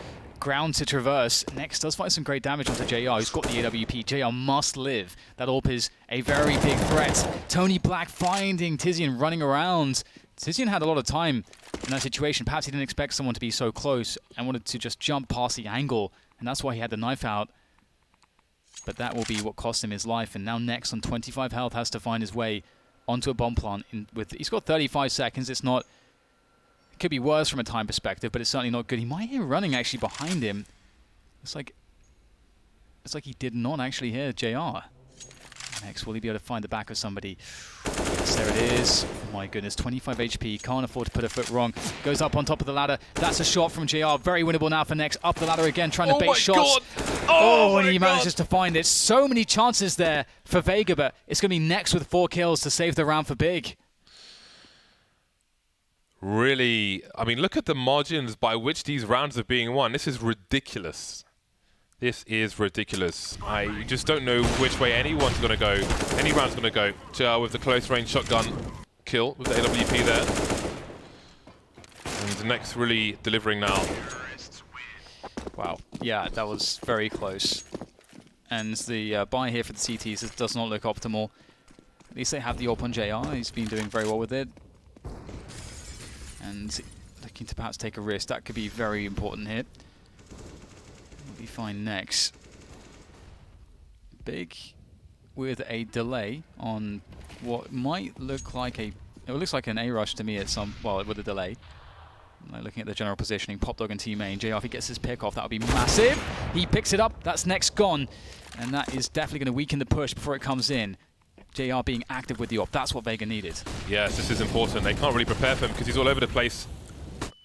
ground to traverse. Next does find some great damage onto JR, who's got the AWP. JR must live. That AWP is a very big threat. Tony Black finding Tizian running around. Tizian had a lot of time in that situation. Perhaps he didn't expect someone to be so close and wanted to just jump past the angle, and that's why he had the knife out. But that will be what cost him his life, and now Next on 25 health has to find his way onto a bomb plant. He's got 35 seconds. It's not... It could be worse from a time perspective, but it's certainly not good. He might hear running actually behind him. It's like he did not actually hear JR. Next, will he be able to find the back of somebody? Yes, there it is. Oh my goodness, 25 HP. Can't afford to put a foot wrong. Goes up on top of the ladder. That's a shot from JR. Very winnable now for Next. Up the ladder again, trying to bait shots. Oh, and he manages to find it. So many chances there for Vega, but it's going to be Next with 4 kills to save the round for Big. Really, I mean, look at the margins by which these rounds are being won. This is ridiculous. This is ridiculous. I just don't know which way anyone's going to go. Any round's going to go. JR with the close range shotgun kill with the AWP there. And the Next really delivering now. Wow. Yeah, that was very close. And the buy here for the CTs does not look optimal. At least they have the AWP on JR. He's been doing very well with it. And looking to perhaps take a risk. That could be very important here. We'll be fine next. Big with a delay on what might look like a... It looks like an A-rush to me at some... Well, with a delay. Looking at the general positioning, Popdog and T-Main. JR, if he gets his pick off, that would be massive. He picks it up. That's next gone. And that is definitely going to weaken the push before it comes in. JR being active with the AWP. That's what Vega needed. Yes, this is important. They can't really prepare for him because he's all over the place.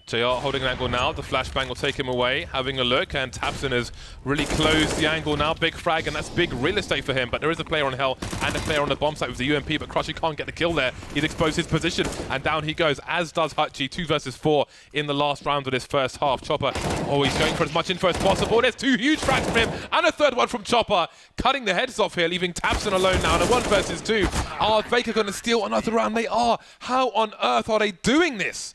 JR holding an angle now. The flashbang will take him away. Having a look, and tabseN has really closed the angle now. Big frag, and that's big real estate for him. But there is a player on Hell and a player on the bomb site with the UMP, but Crushy can't get the kill there. He's exposed his position, and down he goes, as does Hutchie. 2 versus 4 in the last round of this first half. Chopper, oh, he's going for as much info as possible. There's 2 huge frags from him, and a third one from Chopper. Cutting the heads off here, leaving tabseN alone now in a 1 versus 2. Are Vega going to steal another round? They are. How on earth are they doing this?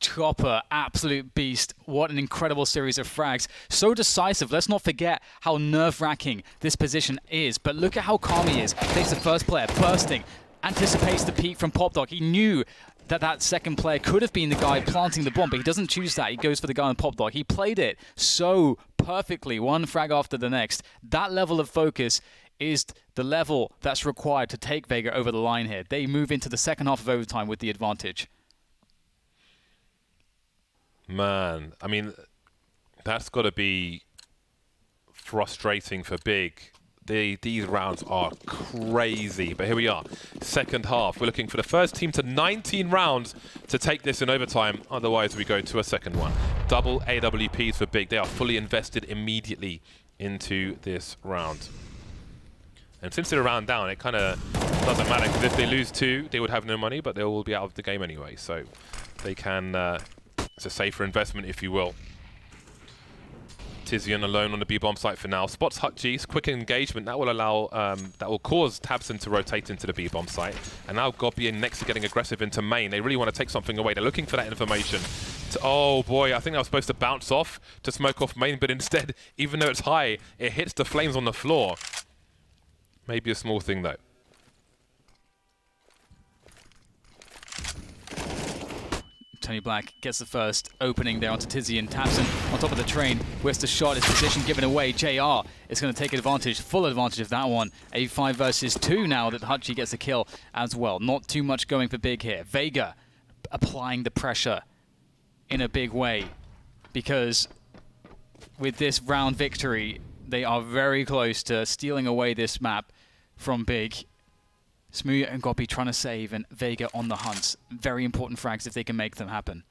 Chopper, absolute beast. What an incredible series of frags. So decisive. Let's not forget how nerve-wracking this position is. But look at how calm he is. Takes the first player, bursting, anticipates the peek from Popdog. He knew that that second player could have been the guy planting the bomb, but he doesn't choose that. He goes for the guy on Popdog. He played it so perfectly, one frag after the next. That level of focus is the level that's required to take Vega over the line here. They move into the second half of overtime with the advantage. Man, I mean, that's got to be frustrating for Big. These rounds are crazy, but here we are. Second half, we're looking for the first team to 19 rounds to take this in overtime. Otherwise, we go to a second one. Double AWPs for Big. They are fully invested immediately into this round. And since they're a round down, it kind of doesn't matter, because if they lose 2, they would have no money, but they will be out of the game anyway. So they can... it's a safer investment, if you will. Tizian alone on the B-bomb site for now. Spots Hutchie's quick engagement. That will allow, that will cause tabseN to rotate into the B-bomb site. And now Gobby and Nex are getting aggressive into main. They really want to take something away. They're looking for that information. Oh boy, I think that was supposed to bounce off to smoke off main, but instead, even though it's high, it hits the flames on the floor. Maybe a small thing though. Tony Black gets the first opening there onto Tizian. tabseN on top of the train. Where's the shot? His position given away. JR is going to take advantage, full advantage of that one. A 5 versus 2 now that Hutchie gets a kill as well. Not too much going for Big here. Vega applying the pressure in a big way, because with this round victory, they are very close to stealing away this map from Big. Smooya and Gobby trying to save, and Vega on the hunt. Very important frags if they can make them happen.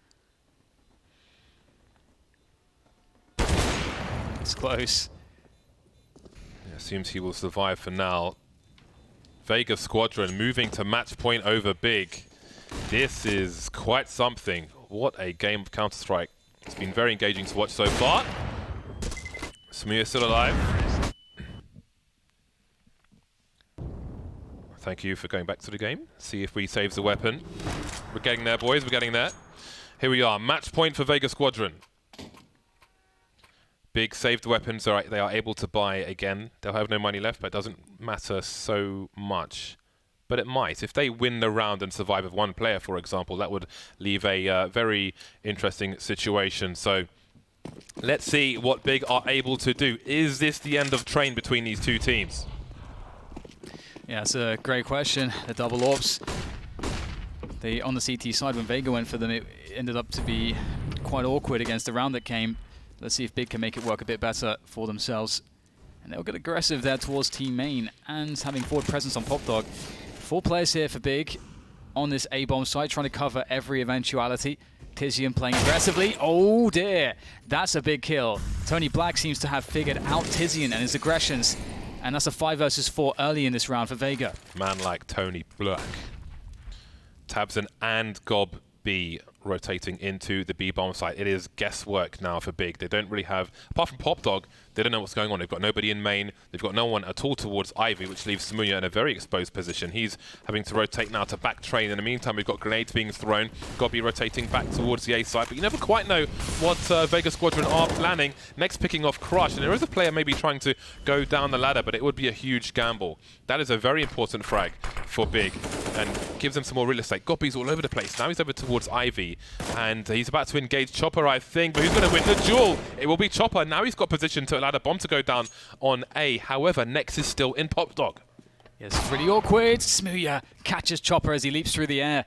It's close. Yeah, seems he will survive for now. Vega Squadron moving to match point over Big. This is quite something. What a game of Counter-Strike. It's been very engaging to watch so far. Smooya still alive. Thank you for going back to the game. See if we save the weapon. We're getting there, boys. We're getting there. Here we are. Match point for Vega Squadron. Big saved weapons. All right, they are able to buy again. They'll have no money left, but it doesn't matter so much. But it might. If they win the round and survive with 1 player, for example, that would leave a very interesting situation. So let's see what Big are able to do. Is this the end of train between these 2 teams? Yeah, it's a great question. The double AWPs. On the CT side, when Vega went for them, it ended up to be quite awkward against the round that came. Let's see if Big can make it work a bit better for themselves. And they'll get aggressive there towards Team Main and having forward presence on Popdog. 4 players here for Big on this A-bomb site, trying to cover every eventuality. Tizian playing aggressively. Oh dear, that's a big kill. Tony Black seems to have figured out Tizian and his aggressions. And that's a 5 versus 4 early in this round for Vega. Man like Tony Black. tabseN and Gob be rotating into the B bomb site. It is guesswork now for Big. They don't really have, apart from Pop Dog, they don't know what's going on. They've got nobody in main. They've got no one at all towards Ivy, which leaves Smuya in a very exposed position. He's having to rotate now to back train. In the meantime, we've got grenades being thrown. Got to be rotating back towards the A side, but you never quite know what Vega Squadron are planning. Next picking off Crush, and there is a player maybe trying to go down the ladder, but it would be a huge gamble. That is a very important frag for Big and gives them some more real estate. Goppy's all over the place. Now he's over towards Ivy, and he's about to engage Chopper, I think, but who's going to win the duel? It will be Chopper. Now he's got position to allow the bomb to go down on A. However, Nex is still in Pop Dog. Yes, pretty awkward. Smuya catches Chopper as he leaps through the air.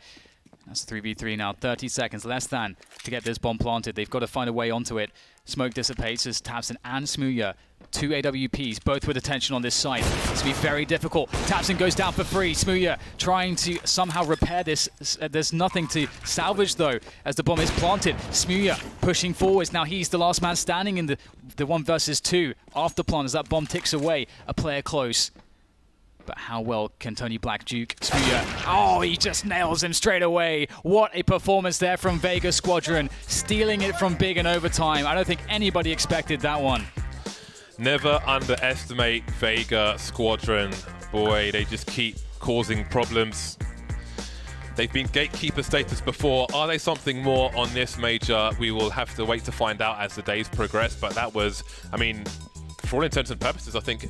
That's 3v3 now, 30 seconds less than to get this bomb planted. They've got to find a way onto it. Smoke dissipates as tabseN and Smuya, 2 AWPs, both with attention on this site. It's going to be very difficult. tabseN goes down for free. Smuya trying to somehow repair this. There's nothing to salvage, though, as the bomb is planted. Smuya pushing forwards. Now he's the last man standing in the 1 versus 2 after plant as that bomb ticks away. A player close. But how well can Tony Black juke Smuya? Oh, he just nails him straight away. What a performance there from Vega Squadron, stealing it from Big in overtime. I don't think anybody expected that one. Never underestimate Vega Squadron. Boy, they just keep causing problems. They've been gatekeeper status before. Are they something more on this major? We will have to wait to find out as the days progress. But that was, I mean, for all intents and purposes, I think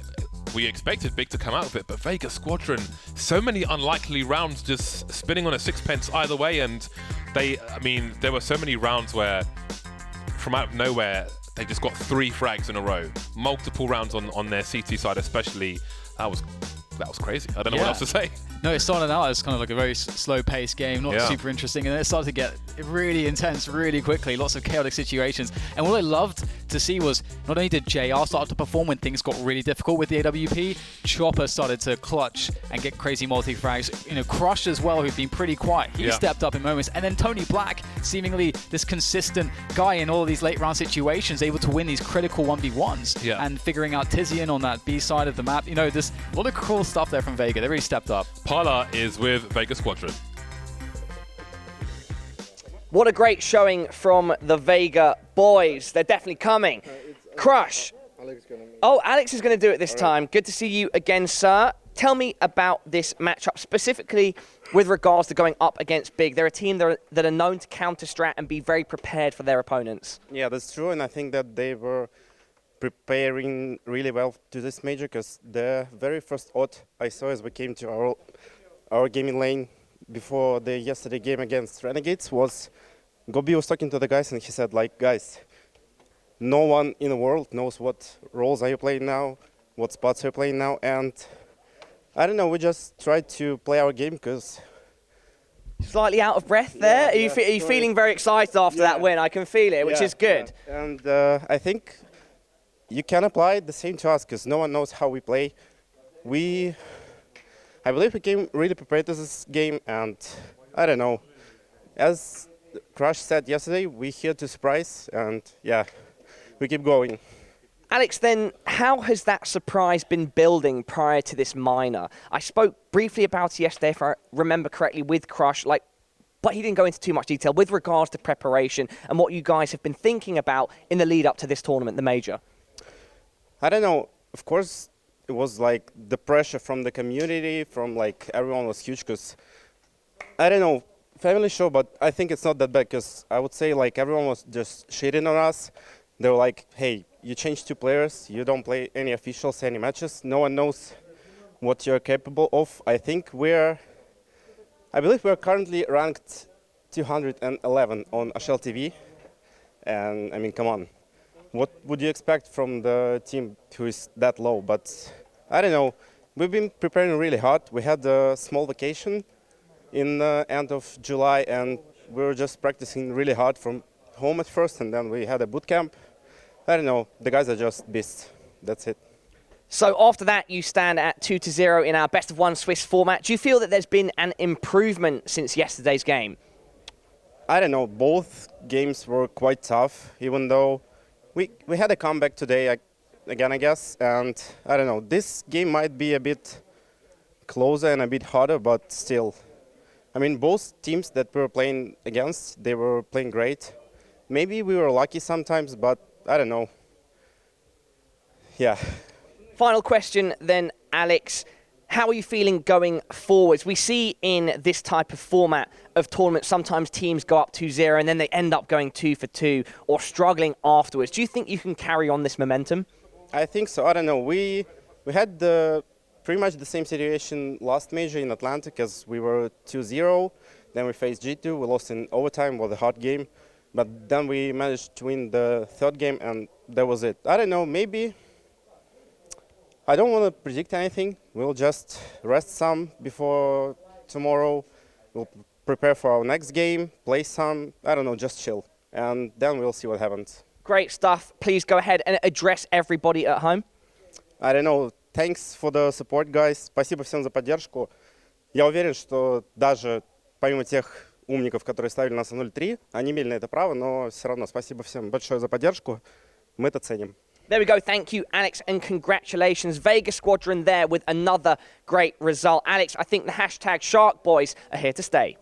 we expected Big to come out of it, but Vega Squadron, so many unlikely rounds just spinning on a sixpence either way, and there were so many rounds where, from out of nowhere, they just got 3 frags in a row. Multiple rounds on their CT side especially. That was crazy. I don't know what else to say. No, it started out as kind of like a very slow-paced game, not super interesting, and then it started to get really intense really quickly, lots of chaotic situations. And what I loved to see was not only did JR start to perform when things got really difficult with the AWP, Chopper started to clutch and get crazy multi-frags. You know, Crush as well, who'd been pretty quiet. He stepped up in moments. And then Tony Black, seemingly this consistent guy in all of these late-round situations, able to win these critical 1v1s and figuring out Tizian on that B side of the map. You know, there's a lot of cool stuff there from Vega. They really stepped up. Parla is with Vega Squadron. What a great showing from the Vega boys. They're definitely coming. Crush. Oh, Alex is going to do it this time. Good to see you again, sir. Tell me about this matchup, specifically with regards to going up against Big. They're a team that are known to counter-strat and be very prepared for their opponents. Yeah, that's true, and I think that they were preparing really well to this major, because the very first odd I saw as we came to our gaming lane before the yesterday game against Renegades was Gobi was talking to the guys and he said, like, guys, no one in the world knows what roles are you playing now, what spots are you playing now, and I don't know, we just tried to play our game because... Slightly out of breath there? Are you feeling very excited after that win? I can feel it, which is good. Yeah. And I think you can apply the same to us because no one knows how we play. I believe we came really prepared to this game, and I don't know. As Crush said yesterday, we're here to surprise, and yeah, we keep going. Alex, then, how has that surprise been building prior to this minor? I spoke briefly about it yesterday, if I remember correctly, with Crush, but he didn't go into too much detail with regards to preparation and what you guys have been thinking about in the lead up to this tournament, the Major. I don't know. Of course, it was like the pressure from the community, from like everyone was huge because, I don't know, family show, but I think it's not that bad because I would say like everyone was just shitting on us. They were like, hey, you changed 2 players, you don't play any officials, any matches, no one knows what you're capable of. I believe we're currently ranked 211 on Ashell TV, and I mean, come on. What would you expect from the team who is that low? But I don't know. We've been preparing really hard. We had a small vacation in the end of July, and we were just practicing really hard from home at first, and then we had a boot camp. I don't know. The guys are just beasts. That's it. So after that, you stand at 2-0 in our best-of-1 Swiss format. Do you feel that there's been an improvement since yesterday's game? I don't know. Both games were quite tough, even though we had a comeback today again, I guess. And I don't know. This game might be a bit closer and a bit harder, but still, I mean, both teams that we were playing against, they were playing great. Maybe we were lucky sometimes, but I don't know. Yeah. Final question then, Alex. How are you feeling going forwards? We see in this type of format of tournament, sometimes teams go up 2-0 and then they end up going 2 for 2 or struggling afterwards. Do you think you can carry on this momentum? I think so. I don't know. We had pretty much the same situation last major in Atlanta because we were 2-0. Then we faced G2. We lost in overtime. It was a hard game. But then we managed to win the third game, and that was it. I don't know. Maybe. I don't want to predict anything. We'll just rest some before tomorrow. We'll prepare for our next game, play some. I don't know, just chill. And then we'll see what happens. Great stuff. Please go ahead and address everybody at home. I don't know. Thanks for the support, guys. Спасибо всем за поддержку. Я уверен, что даже помимо тех умников, которые ставили нас на 0-3, они имели на это право, но все равно спасибо всем большое за поддержку. Мы это ценим. There we go. Thank you, Alex, and congratulations. Vega Squadron there with another great result. Alex, I think the hashtag Shark Boys are here to stay.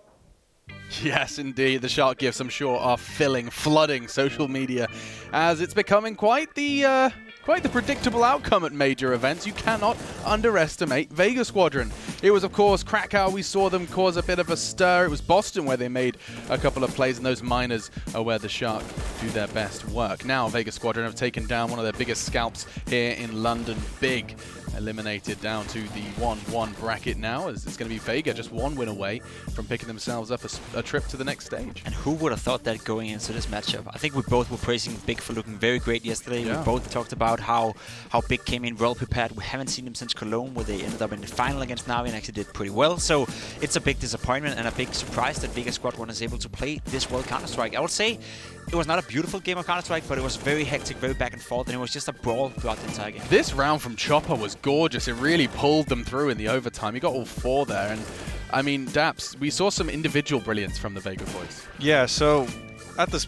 Yes, indeed. The Shark gifts, I'm sure, are flooding social media as it's becoming quite the predictable outcome at major events. You cannot underestimate Vega Squadron. It was, of course, Krakow. We saw them cause a bit of a stir. It was Boston where they made a couple of plays, and those minors are where the Shark do their best work. Now, Vega Squadron have taken down one of their biggest scalps here in London. Big eliminated down to the 1-1 bracket now, as it's going to be Vega just one win away from picking themselves up a trip to the next stage. And who would have thought that going into this matchup? I think we both were praising Big for looking very great yesterday. Yeah. We both talked about how Big came in well prepared. We haven't seen them since Cologne, where they ended up in the final against Navi and actually did pretty well. So it's a big disappointment and a big surprise that Vega Squadron is able to play this well Counter-Strike. I would say it was not a beautiful game of Counter-Strike, but it was very hectic, very back and forth, and it was just a brawl throughout the entire game. This round from Chopper was gorgeous. It really pulled them through in the overtime. He got all four there, and I mean, Daps, we saw some individual brilliance from the Vega boys. Yeah, so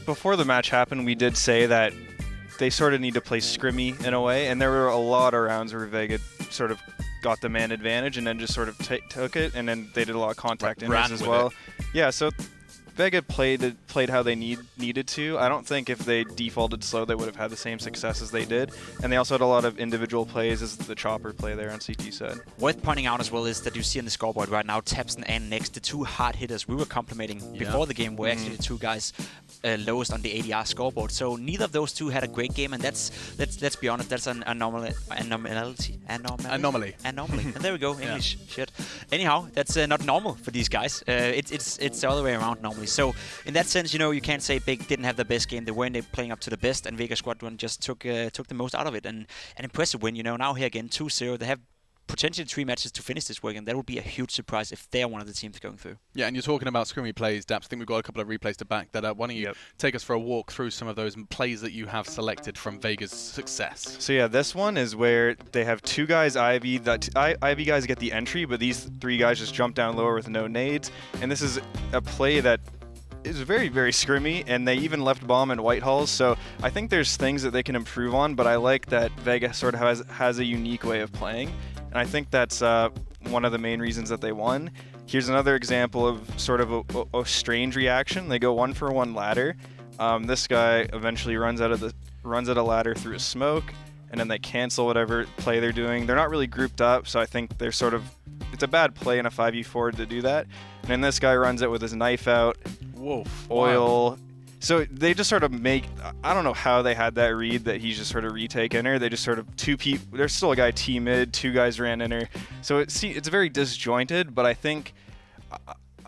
before the match happened, we did say that they sort of need to play scrimmy in a way, and there were a lot of rounds where Vega sort of got the man advantage and then just sort of took it, and then they did a lot of contact in as well. Yeah, so Vega played how they needed to. I don't think if they defaulted slow, they would have had the same success as they did. And they also had a lot of individual plays, as the Chopper play there on CT said. Worth pointing out as well is that you see on the scoreboard right now, Tapson and Next, the two hard hitters we were complimenting before the game, were actually the two guys lowest on the ADR scoreboard. So neither of those two had a great game, and let's be honest, that's an anomaly. And there we go, English shit. Anyhow, that's not normal for these guys. It's the other way around normally. So in that sense, you can't say Big didn't have the best game. They weren't playing up to the best, and Vega Squadron just took the most out of it. And an impressive win. Now here again, 2-0. They have potentially 3 matches to finish this weekend. That would be a huge surprise if they're one of the teams going through. Yeah, and you're talking about scrimmy plays, Daps. I think we've got a couple of replays to back that up. Why don't you take us for a walk through some of those plays that you have selected from Vega's success? So yeah, this one is where they have 2 guys Ivy. Ivy guys get the entry, but these 3 guys just jump down lower with no nades. And this is a play that is very, very scrimmy, and they even left bomb in Whitehall, so I think there's things that they can improve on, but I like that Vega sort of has a unique way of playing, and I think that's one of the main reasons that they won. Here's another example of sort of a strange reaction. They go 1-for-1 ladder. This guy eventually runs out a ladder through a smoke, and then they cancel whatever play they're doing. They're not really grouped up, so I think they're sort of, it's a bad play in a 5v4 to do that. And then this guy runs it with his knife out. Woof. Oil. Wow. So they just sort of make, I don't know how they had that read that he's just sort of retake inner. They just sort of there's still a guy T mid, 2 guys ran inner. So it's very disjointed, but I think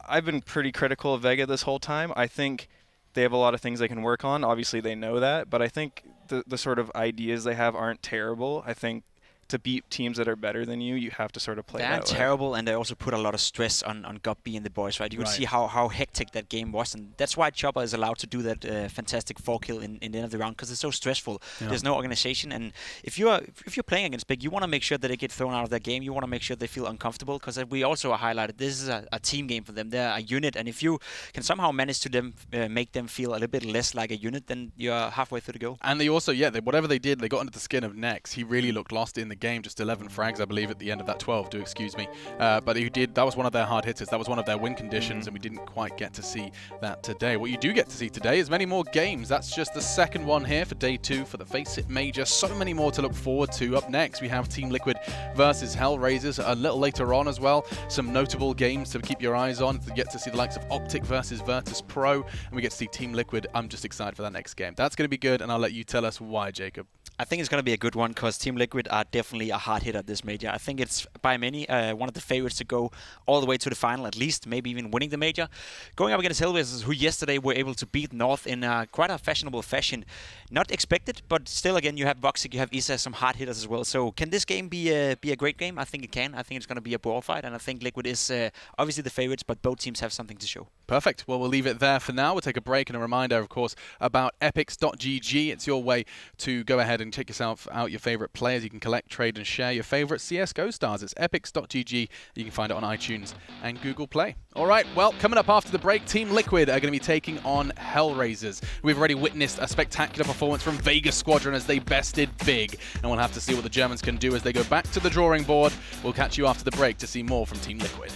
I've been pretty critical of Vega this whole time. I think they have a lot of things they can work on. Obviously they know that, but I think the sort of ideas they have aren't terrible. I think to beat teams that are better than you have to sort of play that way. They're terrible, and they also put a lot of stress on Guppy and the boys, right? You can see how hectic that game was, and that's why Chopper is allowed to do that fantastic 4-kill in the end of the round, because it's so stressful. Yeah. There's no organization, and if you're playing against Big, you want to make sure that they get thrown out of that game. You want to make sure they feel uncomfortable, because we also highlighted this is a team game for them. They're a unit, and if you can somehow manage to make them feel a little bit less like a unit, then you're halfway through the goal. And they also, whatever they did, they got under the skin of Nex. He really looked lost in the the game, just 11 frags, I believe, at the end of that 12, do excuse me. But that was one of their hard hitters. That was one of their win conditions, and we didn't quite get to see that today. What you do get to see today is many more games. That's just the second one here for day 2 for the FACEIT Major. So many more to look forward to. Up next, we have Team Liquid versus Hellraisers. A little later on as well, some notable games to keep your eyes on. To get to see the likes of Optic versus Virtus Pro, and we get to see Team Liquid. I'm just excited for that next game. That's going to be good, and I'll let you tell us why, Jacob. I think it's going to be a good one because Team Liquid are definitely a hard hitter this major. I think it's by many one of the favorites to go all the way to the final, at least, maybe even winning the major. Going up against Hellraisers, who yesterday were able to beat North in quite a fashionable fashion. Not expected, but still, again, you have Voxic, you have Isa, some hard hitters as well. So can this game be a great game? I think it can. I think it's going to be a brawl fight, and I think Liquid is obviously the favorites, but both teams have something to show. Perfect. Well, we'll leave it there for now. We'll take a break and a reminder, of course, about epics.gg. It's your way to go ahead and check yourself out your favorite players. You can collect, trade, and share your favorite CSGO stars. It's epics.gg. You can find it on iTunes and Google Play. All right, well, coming up after the break, Team Liquid are going to be taking on Hellraisers. We've already witnessed a spectacular performance from Vega Squadron as they bested Big, and we'll have to see what the Germans can do as they go back to the drawing board. We'll catch you after the break to see more from Team Liquid.